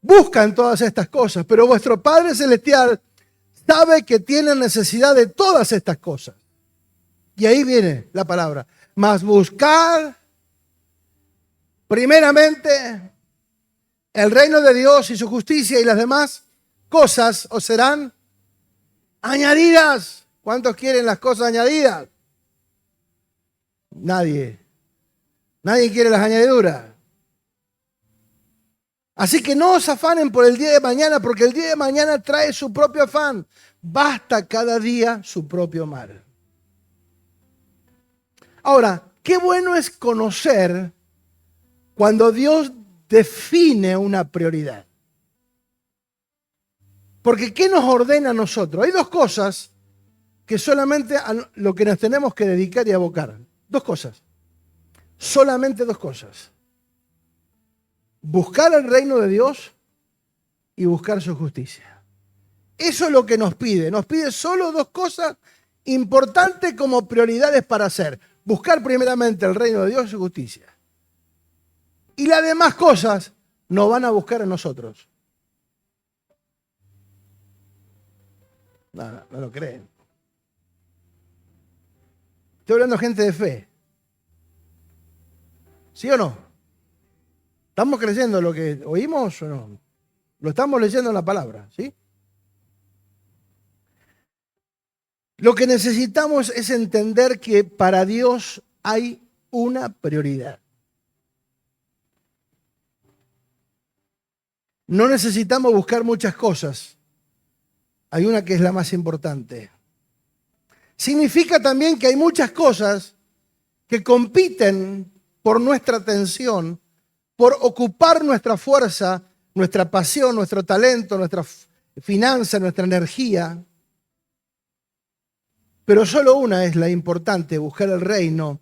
buscan todas estas cosas, pero vuestro Padre Celestial sabe que tienen necesidad de todas estas cosas. Y ahí viene la palabra. Mas buscar primeramente el reino de Dios y su justicia, y las demás cosas os serán añadidas. ¿Cuántos quieren las cosas añadidas? Nadie. Nadie quiere las añadiduras. Así que no os afanen por el día de mañana, porque el día de mañana trae su propio afán. Basta cada día su propio mal. Ahora, qué bueno es conocer cuando Dios define una prioridad. Porque ¿qué nos ordena a nosotros? Hay dos cosas que solamente a lo que nos tenemos que dedicar y abocar. Dos cosas. Solamente dos cosas. Buscar el reino de Dios y buscar su justicia. Eso es lo que nos pide. Nos pide solo dos cosas importantes como prioridades para hacer. Buscar primeramente el reino de Dios y su justicia. Y las demás cosas nos van a buscar a nosotros. No lo creen. Estoy hablando de gente de fe. ¿Sí o no? ¿Estamos creyendo lo que oímos o no? Lo estamos leyendo en la palabra, ¿sí? Lo que necesitamos es entender que para Dios hay una prioridad. No necesitamos buscar muchas cosas. Hay una que es la más importante. Significa también que hay muchas cosas que compiten por nuestra atención, por ocupar nuestra fuerza, nuestra pasión, nuestro talento, nuestra finanza, nuestra energía. Pero solo una es la importante, buscar el reino.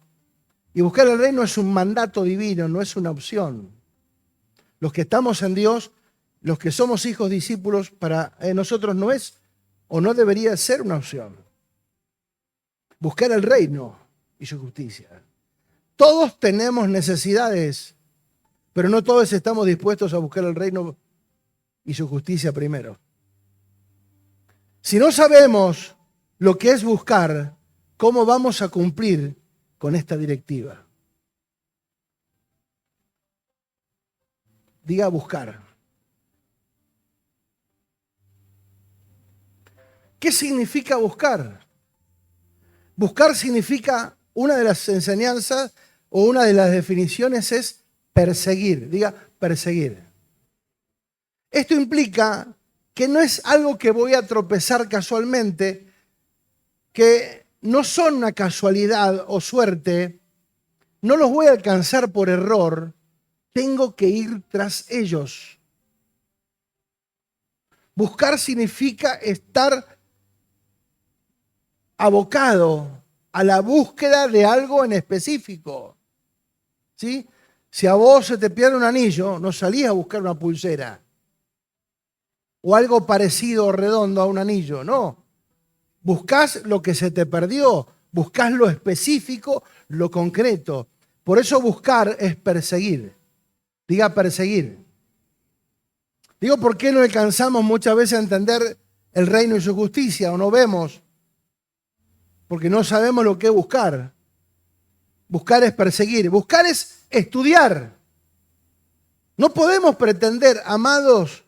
Y buscar el reino es un mandato divino, no es una opción. Los que estamos en Dios, los que somos hijos discípulos, para nosotros no es o no debería ser una opción. Buscar el reino y su justicia. Todos tenemos necesidades, pero no todos estamos dispuestos a buscar el reino y su justicia primero. Si no sabemos lo que es buscar, ¿cómo vamos a cumplir con esta directiva? Diga buscar. ¿Qué significa buscar? Buscar significa, una de las enseñanzas o una de las definiciones es perseguir. Diga, perseguir. Esto implica que no es algo que voy a tropezar casualmente, que no son una casualidad o suerte, no los voy a alcanzar por error, tengo que ir tras ellos. Buscar significa estar abocado a la búsqueda de algo en específico. ¿Sí? Si a vos se te pierde un anillo, no salís a buscar una pulsera o algo parecido o redondo a un anillo, no. Buscás lo que se te perdió, buscás lo específico, lo concreto. Por eso buscar es perseguir. Diga perseguir. Digo, ¿por qué no alcanzamos muchas veces a entender el reino y su justicia o no vemos? Porque no sabemos lo que es buscar. Buscar es perseguir. Buscar es estudiar. No podemos pretender, amados,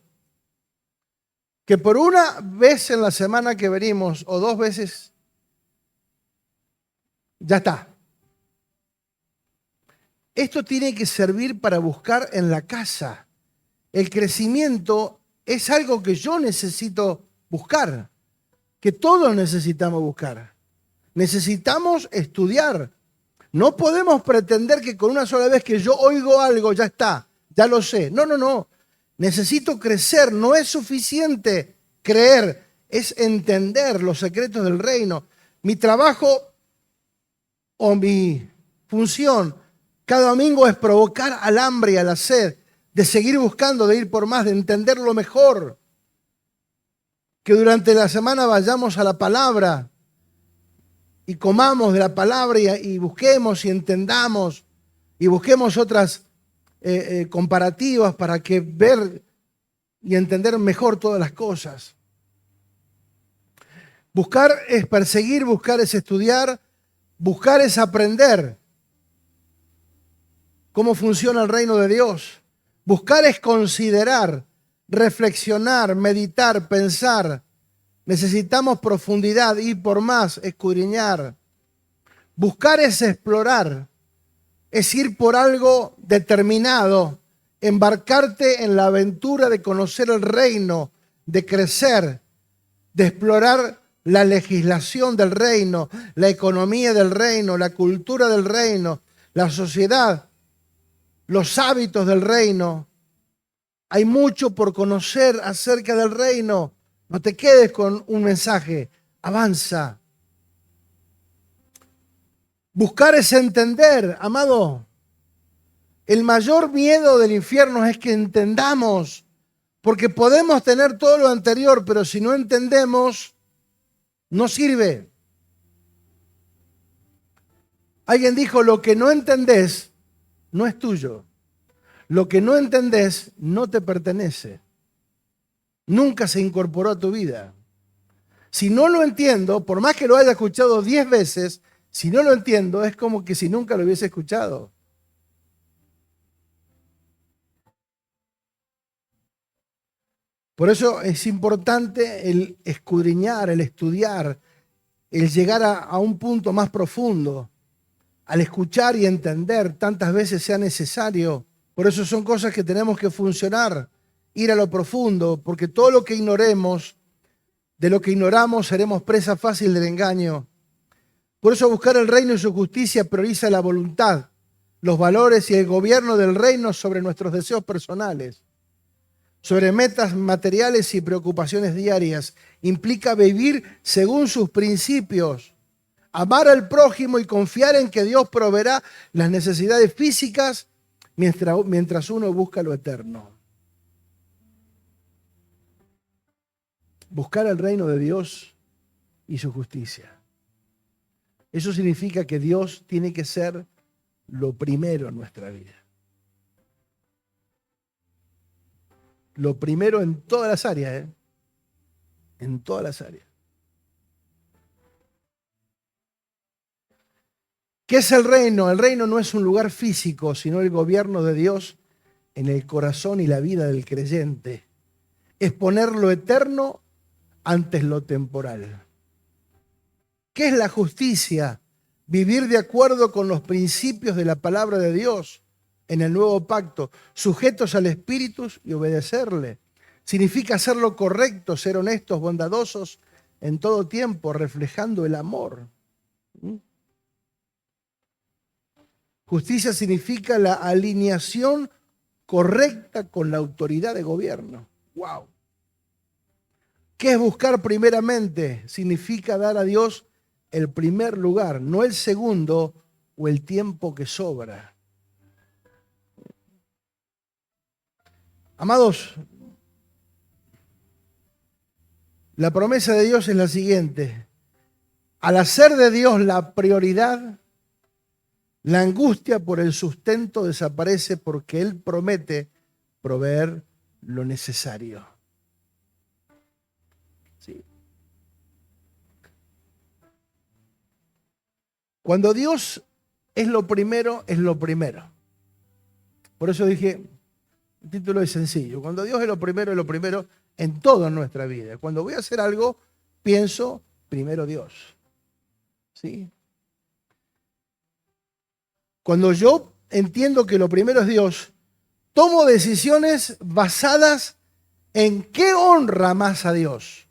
que por una vez en la semana que venimos o dos veces, ya está. Esto tiene que servir para buscar en la casa. El crecimiento es algo que yo necesito buscar, que todos necesitamos buscar. Necesitamos estudiar. No podemos pretender que con una sola vez que yo oigo algo ya está, ya lo sé. No. Necesito crecer. No es suficiente creer, es entender los secretos del reino. Mi trabajo o mi función cada domingo es provocar al hambre y a la sed, de seguir buscando, de ir por más, de entenderlo mejor. Que durante la semana vayamos a la palabra y comamos de la palabra y busquemos y entendamos y busquemos otras comparativas para que ver y entender mejor todas las cosas. Buscar es perseguir, buscar es estudiar, buscar es aprender cómo funciona el reino de Dios. Buscar es considerar, reflexionar, meditar, pensar. Necesitamos profundidad, ir por más, escudriñar. Buscar es explorar, es ir por algo determinado, embarcarte en la aventura de conocer el reino, de crecer, de explorar la legislación del reino, la economía del reino, la cultura del reino, la sociedad, los hábitos del reino. Hay mucho por conocer acerca del reino. No te quedes con un mensaje, avanza. Buscar es entender, amado. El mayor miedo del infierno es que entendamos, porque podemos tener todo lo anterior, pero si no entendemos, no sirve. Alguien dijo, lo que no entendés no es tuyo. Lo que no entendés no te pertenece. Nunca se incorporó a tu vida. Si no lo entiendo, por más que lo haya escuchado 10 veces, si no lo entiendo, es como que si nunca lo hubiese escuchado. Por eso es importante el escudriñar, el estudiar, el llegar a un punto más profundo, al escuchar y entender tantas veces sea necesario. Por eso son cosas que tenemos que funcionar, ir a lo profundo, porque todo lo que ignoremos, de lo que ignoramos, seremos presa fácil del engaño. Por eso buscar el reino y su justicia prioriza la voluntad, los valores y el gobierno del reino sobre nuestros deseos personales, sobre metas materiales y preocupaciones diarias. Implica vivir según sus principios, amar al prójimo y confiar en que Dios proveerá las necesidades físicas mientras uno busca lo eterno. Buscar el reino de Dios y su justicia. Eso significa que Dios tiene que ser lo primero en nuestra vida. Lo primero en todas las áreas, ¿eh? En todas las áreas. ¿Qué es el reino? El reino no es un lugar físico, sino el gobierno de Dios en el corazón y la vida del creyente. Es poner lo eterno antes lo temporal. ¿Qué es la justicia? Vivir de acuerdo con los principios de la palabra de Dios en el nuevo pacto, sujetos al Espíritu y obedecerle. Significa hacer lo correcto, ser honestos, bondadosos en todo tiempo, reflejando el amor. Justicia significa la alineación correcta con la autoridad de gobierno. ¡Wow! ¿Qué es buscar primeramente? Significa dar a Dios el primer lugar, no el segundo o el tiempo que sobra. Amados, la promesa de Dios es la siguiente. Al hacer de Dios la prioridad, la angustia por el sustento desaparece porque Él promete proveer lo necesario. ¿Sí? Cuando Dios es lo primero, es lo primero. Por eso dije, el título es sencillo. Cuando Dios es lo primero en toda nuestra vida. Cuando voy a hacer algo, pienso primero Dios. ¿Sí? Cuando yo entiendo que lo primero es Dios, tomo decisiones basadas en qué honra más a Dios.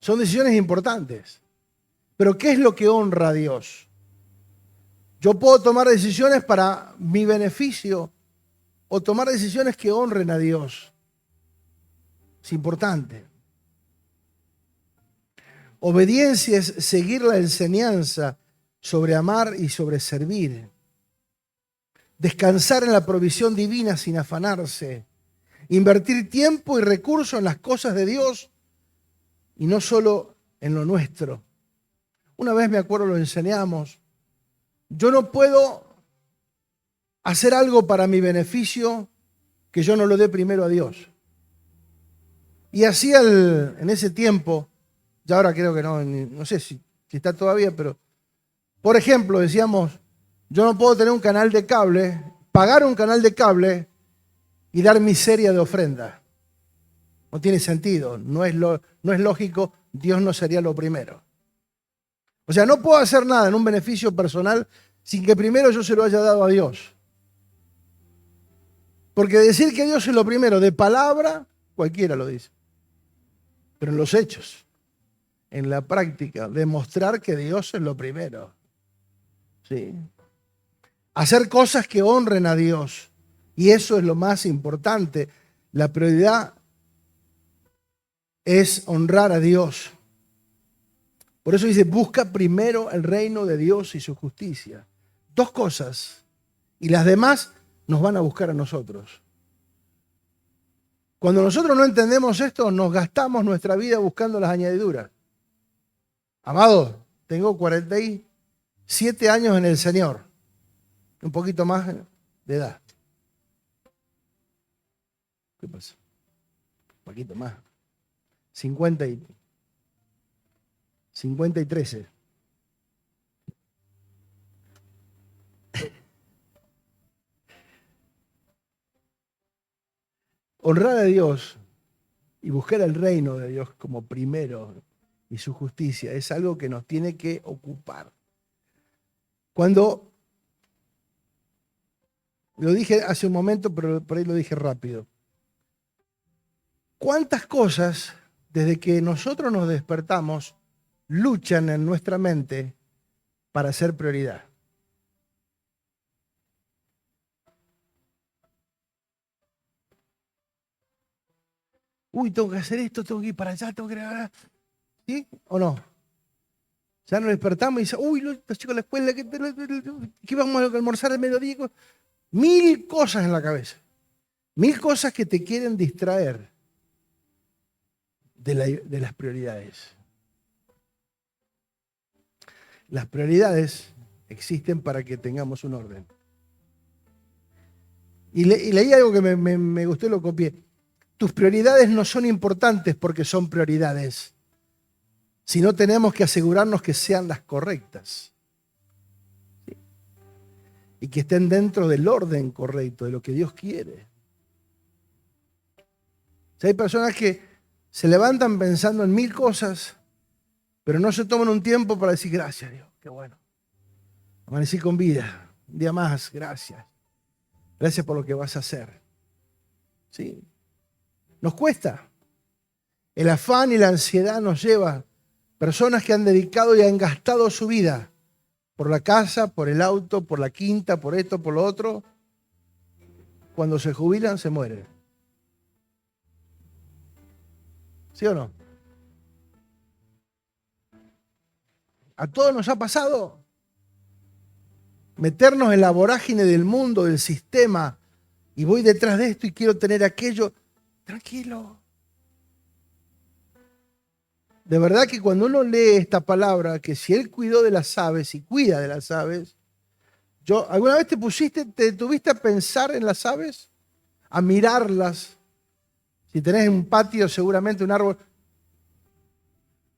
Son decisiones importantes. Pero ¿qué es lo que honra a Dios? Yo puedo tomar decisiones para mi beneficio o tomar decisiones que honren a Dios. Es importante. Obediencia es seguir la enseñanza sobre amar y sobre servir. Descansar en la provisión divina sin afanarse. Invertir tiempo y recursos en las cosas de Dios y no solo en lo nuestro. Una vez me acuerdo lo enseñamos. Yo no puedo hacer algo para mi beneficio que yo no lo dé primero a Dios. Y así en ese tiempo, ya ahora creo que no sé si está todavía, pero por ejemplo decíamos, yo no puedo tener un canal de cable, pagar un canal de cable y dar miseria de ofrenda. No tiene sentido, no es lógico, Dios no sería lo primero. O sea, no puedo hacer nada en un beneficio personal sin que primero yo se lo haya dado a Dios. Porque decir que Dios es lo primero de palabra, cualquiera lo dice. Pero en los hechos, en la práctica, demostrar que Dios es lo primero. ¿Sí? Hacer cosas que honren a Dios. Y eso es lo más importante. La prioridad es honrar a Dios. Por eso dice, busca primero el reino de Dios y su justicia. Dos cosas. Y las demás nos van a buscar a nosotros. Cuando nosotros no entendemos esto, nos gastamos nuestra vida buscando las añadiduras. Amado, tengo 47 años en el Señor. Un poquito más de edad. ¿Qué pasa? Un poquito más. 50 y 13. Honrar a Dios y buscar el reino de Dios como primero y su justicia es algo que nos tiene que ocupar. Cuando, lo dije hace un momento, pero por ahí lo dije rápido. ¿Cuántas cosas desde que nosotros nos despertamos luchan en nuestra mente para ser prioridad? Uy, tengo que hacer esto, tengo que ir para allá, tengo que ir allá. ¿Sí o no? Ya nos despertamos y dice, uy, los chicos de la escuela, ¿qué vamos a almorzar al mediodía? 1000 cosas en la cabeza. 1000 cosas que te quieren distraer de las prioridades. Las prioridades existen para que tengamos un orden. Y leí algo que me gustó y lo copié. Tus prioridades no son importantes porque son prioridades, sino tenemos que asegurarnos que sean las correctas. ¿Sí? Y que estén dentro del orden correcto, de lo que Dios quiere. Si hay personas que se levantan pensando en 1000 cosas, pero no se toman un tiempo para decir gracias, Dios, qué bueno. Amanecí con vida, un día más, gracias. Gracias por lo que vas a hacer. ¿Sí? Nos cuesta. El afán y la ansiedad nos lleva. Personas que han dedicado y han gastado su vida por la casa, por el auto, por la quinta, por esto, por lo otro. Cuando se jubilan, se mueren. ¿Sí o no? A todos nos ha pasado meternos en la vorágine del mundo, del sistema, y voy detrás de esto y quiero tener aquello. Tranquilo. De verdad que cuando uno lee esta palabra, que si Él cuidó de las aves y cuida de las aves, ¿alguna vez te detuviste a pensar en las aves? A mirarlas. Si tenés un patio, seguramente un árbol.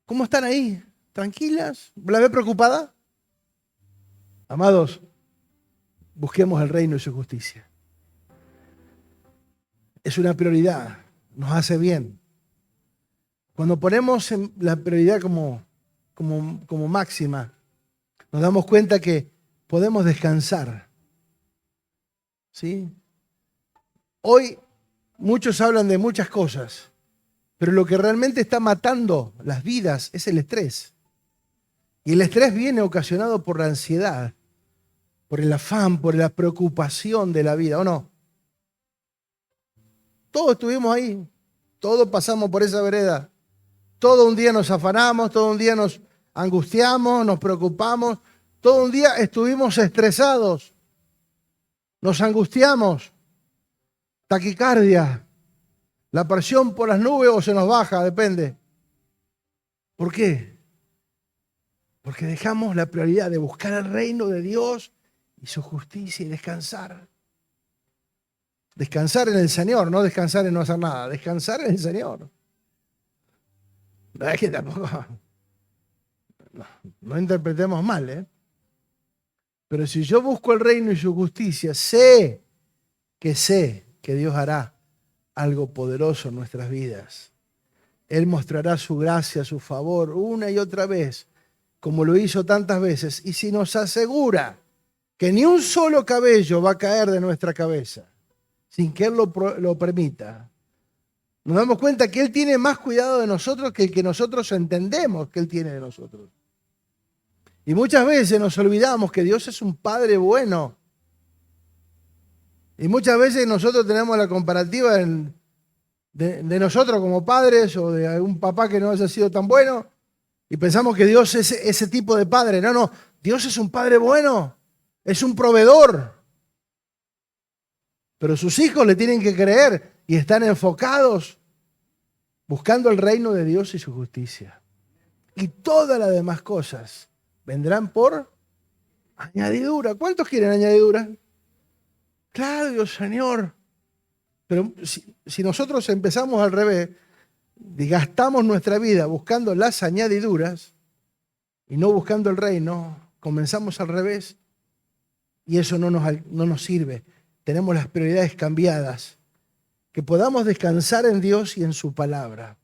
¿Cómo están ahí? ¿Tranquilas? ¿La ves preocupada? Amados, busquemos el reino y su justicia. Es una prioridad, nos hace bien. Cuando ponemos la prioridad como máxima, nos damos cuenta que podemos descansar. ¿Sí? Hoy muchos hablan de muchas cosas, pero lo que realmente está matando las vidas es el estrés. Y el estrés viene ocasionado por la ansiedad, por el afán, por la preocupación de la vida, ¿o no? Todos estuvimos ahí, todos pasamos por esa vereda. Todo un día nos afanamos, todo un día nos angustiamos, nos preocupamos, todo un día estuvimos estresados, nos angustiamos, taquicardia, la presión por las nubes o se nos baja, depende. ¿Por qué? Porque dejamos la prioridad de buscar el reino de Dios y su justicia y descansar. Descansar en el Señor, no descansar en no hacer nada, descansar en el Señor. No es que tampoco, no interpretemos mal, ¿eh? Pero si yo busco el reino y su justicia, sé que Dios hará algo poderoso en nuestras vidas. Él mostrará su gracia, su favor, una y otra vez, como lo hizo tantas veces. Y si nos asegura que ni un solo cabello va a caer de nuestra cabeza, sin que Él lo permita, nos damos cuenta que Él tiene más cuidado de nosotros que el que nosotros entendemos que Él tiene de nosotros. Y muchas veces nos olvidamos que Dios es un Padre bueno. Y muchas veces nosotros tenemos la comparativa de nosotros como padres o de algún papá que no haya sido tan bueno y pensamos que Dios es ese tipo de padre. No, no, Dios es un padre bueno, es un proveedor. Pero sus hijos le tienen que creer y están enfocados buscando el reino de Dios y su justicia. Y todas las demás cosas vendrán por añadidura. ¿Cuántos quieren añadidura? Claro, Dios, Señor. Pero si nosotros empezamos al revés, y gastamos nuestra vida buscando las añadiduras y no buscando el reino, comenzamos al revés y eso no nos sirve. Tenemos las prioridades cambiadas. Que podamos descansar en Dios y en su palabra.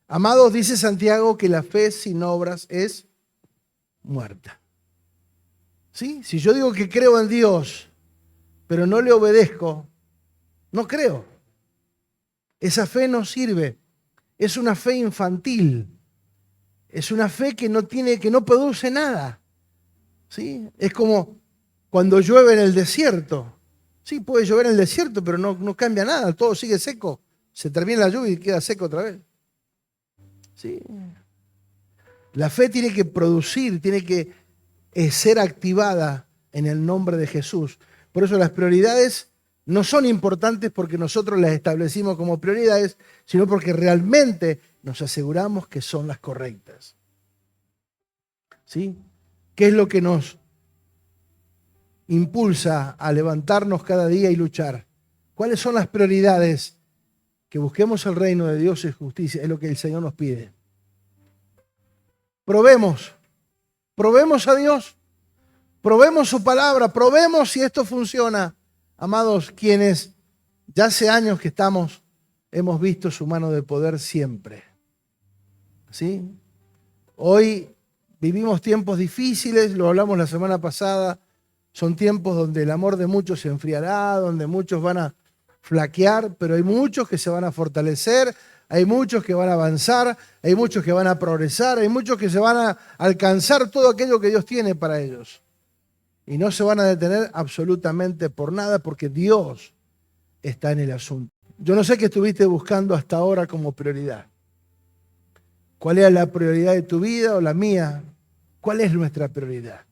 Amados, dice Santiago que la fe sin obras es muerta. ¿Sí? Si yo digo que creo en Dios, pero no le obedezco, no creo. Esa fe no sirve. Es una fe infantil. Es una fe que no produce nada. ¿Sí? Es como cuando llueve en el desierto. Sí, puede llover en el desierto, pero no cambia nada, todo sigue seco. Se termina la lluvia y queda seco otra vez. ¿Sí? La fe tiene que producir, tiene que ser activada en el nombre de Jesús. Por eso las prioridades no son importantes porque nosotros las establecimos como prioridades, sino porque realmente nos aseguramos que son las correctas. ¿Sí? ¿Qué es lo que nos impulsa a levantarnos cada día y luchar? ¿Cuáles son las prioridades? Que busquemos el reino de Dios y justicia, es lo que el Señor nos pide. Probemos a Dios, probemos su palabra, probemos si esto funciona. Amados, quienes ya hace años que hemos visto su mano de poder siempre. ¿Sí? Hoy vivimos tiempos difíciles, lo hablamos la semana pasada. Son tiempos donde el amor de muchos se enfriará, donde muchos van a flaquear, pero hay muchos que se van a fortalecer, hay muchos que van a avanzar, hay muchos que van a progresar, hay muchos que se van a alcanzar todo aquello que Dios tiene para ellos. Y no se van a detener absolutamente por nada porque Dios está en el asunto. Yo no sé qué estuviste buscando hasta ahora como prioridad. ¿Cuál era la prioridad de tu vida o la mía? ¿Cuál es nuestra prioridad?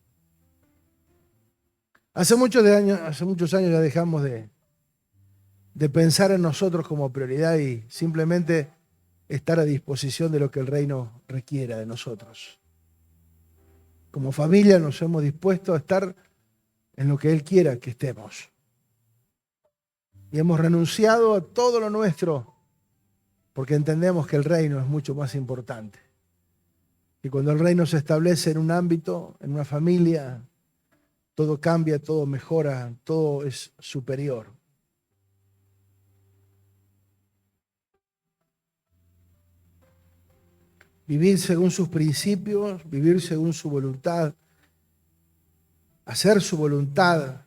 Hace muchos años ya dejamos de pensar en nosotros como prioridad y simplemente estar a disposición de lo que el reino requiera de nosotros. Como familia nos hemos dispuesto a estar en lo que Él quiera que estemos. Y hemos renunciado a todo lo nuestro porque entendemos que el reino es mucho más importante. Y cuando el reino se establece en un ámbito, en una familia, todo cambia, todo mejora, todo es superior. Vivir según sus principios, vivir según su voluntad, hacer su voluntad,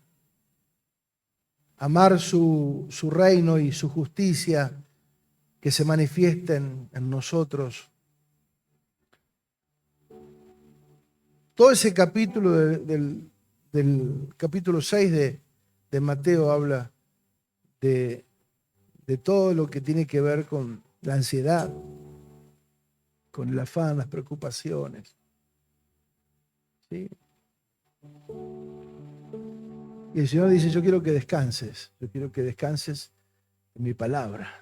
amar su reino y su justicia que se manifiesten en nosotros. Todo ese capítulo del capítulo 6 de Mateo habla de todo lo que tiene que ver con la ansiedad, con el afán, las preocupaciones. ¿Sí? Y el Señor dice, yo quiero que descanses en mi palabra.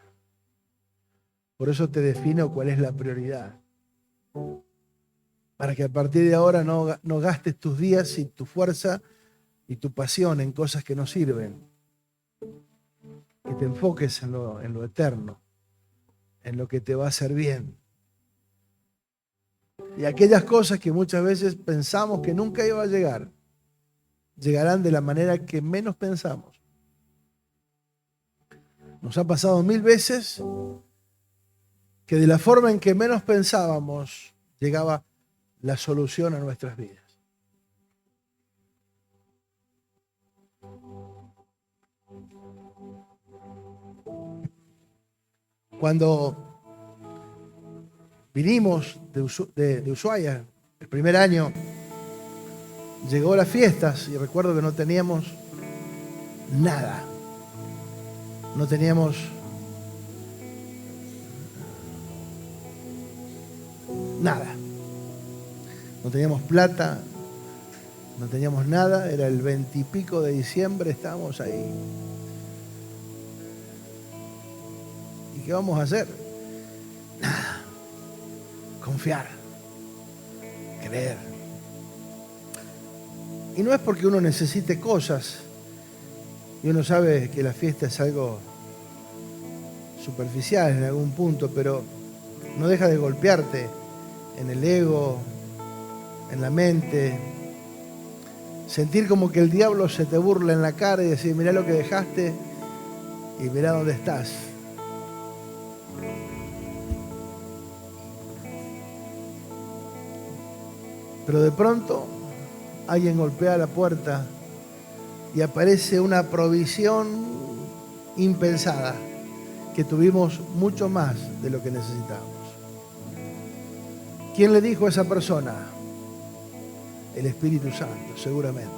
Por eso te defino cuál es la prioridad. Para que a partir de ahora no gastes tus días y tu fuerza y tu pasión en cosas que no sirven. Que te enfoques en lo eterno, en lo que te va a hacer bien. Y aquellas cosas que muchas veces pensamos que nunca iba a llegar, llegarán de la manera que menos pensamos. Nos ha pasado 1000 veces que de la forma en que menos pensábamos llegaba la solución a nuestras vidas. Cuando vinimos de Ushuaia, el primer año, llegó las fiestas y recuerdo que no teníamos nada. No teníamos nada. No teníamos plata, no teníamos nada, era el 20 y pico de diciembre, estábamos ahí. ¿Y qué vamos a hacer? Nada. Confiar, creer. Y no es porque uno necesite cosas, y uno sabe que la fiesta es algo superficial en algún punto, pero no deja de golpearte en el ego, en la mente, sentir como que el diablo se te burla en la cara y decir, mirá lo que dejaste y mirá dónde estás. Pero de pronto alguien golpea la puerta y aparece una provisión impensada, que tuvimos mucho más de lo que necesitábamos. ¿Quién le dijo a esa persona? El Espíritu Santo, seguramente.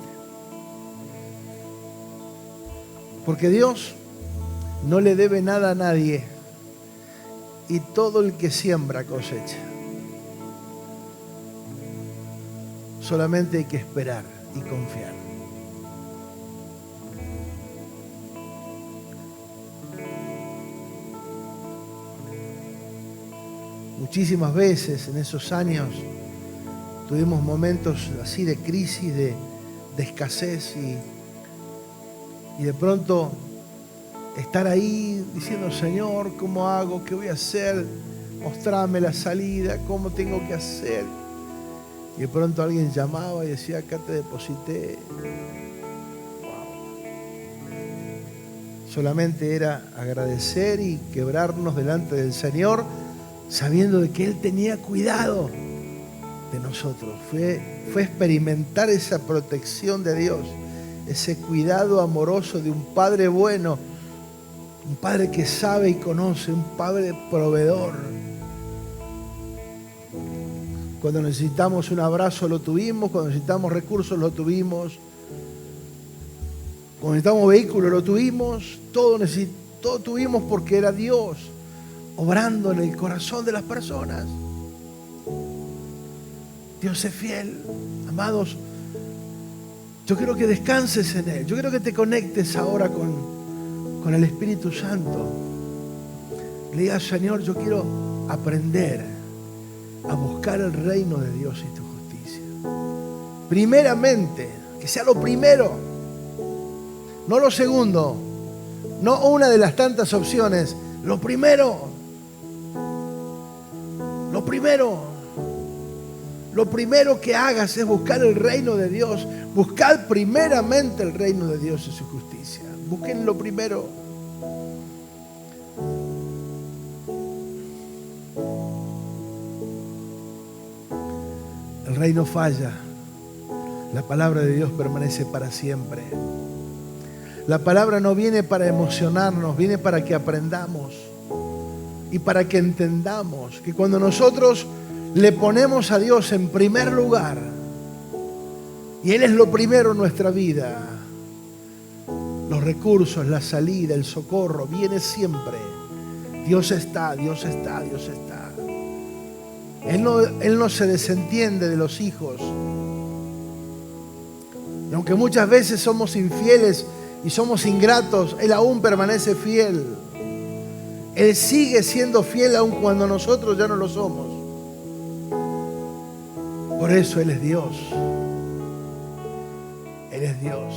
Porque Dios no le debe nada a nadie y todo el que siembra cosecha. Solamente hay que esperar y confiar. Muchísimas veces en esos años tuvimos momentos así de crisis, de escasez y de pronto estar ahí diciendo, Señor, ¿cómo hago? ¿Qué voy a hacer? Mostrame la salida, ¿cómo tengo que hacer? Y de pronto alguien llamaba y decía, acá te deposité. Wow. Solamente era agradecer y quebrarnos delante del Señor, sabiendo de que Él tenía cuidado de nosotros. Fue experimentar esa protección de Dios, ese cuidado amoroso de un Padre bueno, un Padre que sabe y conoce, un Padre proveedor. Cuando necesitamos un abrazo lo tuvimos, cuando necesitamos recursos lo tuvimos, cuando necesitamos vehículos lo tuvimos, todo tuvimos porque era Dios obrando en el corazón de las personas. Dios es fiel. Amados, yo quiero que descanses en Él. Yo quiero que te conectes ahora con el Espíritu Santo. Le digas, Señor, yo quiero aprender a buscar el reino de Dios y tu justicia. Primeramente, que sea lo primero, no lo segundo, no una de las tantas opciones, lo primero. Lo primero que hagas es buscar el reino de Dios. Buscad primeramente el reino de Dios y su justicia. Busquen lo primero. El reino falla. La palabra de Dios permanece para siempre. La palabra no viene para emocionarnos, viene para que aprendamos y para que entendamos que cuando nosotros le ponemos a Dios en primer lugar y Él es lo primero en nuestra vida, los recursos, la salida, el socorro, viene siempre. Dios está, Dios está, Dios está. Él no se desentiende de los hijos. Y aunque muchas veces somos infieles y somos ingratos, Él aún permanece fiel. Él sigue siendo fiel aun cuando nosotros ya no lo somos. Por eso Él es Dios. Él es Dios.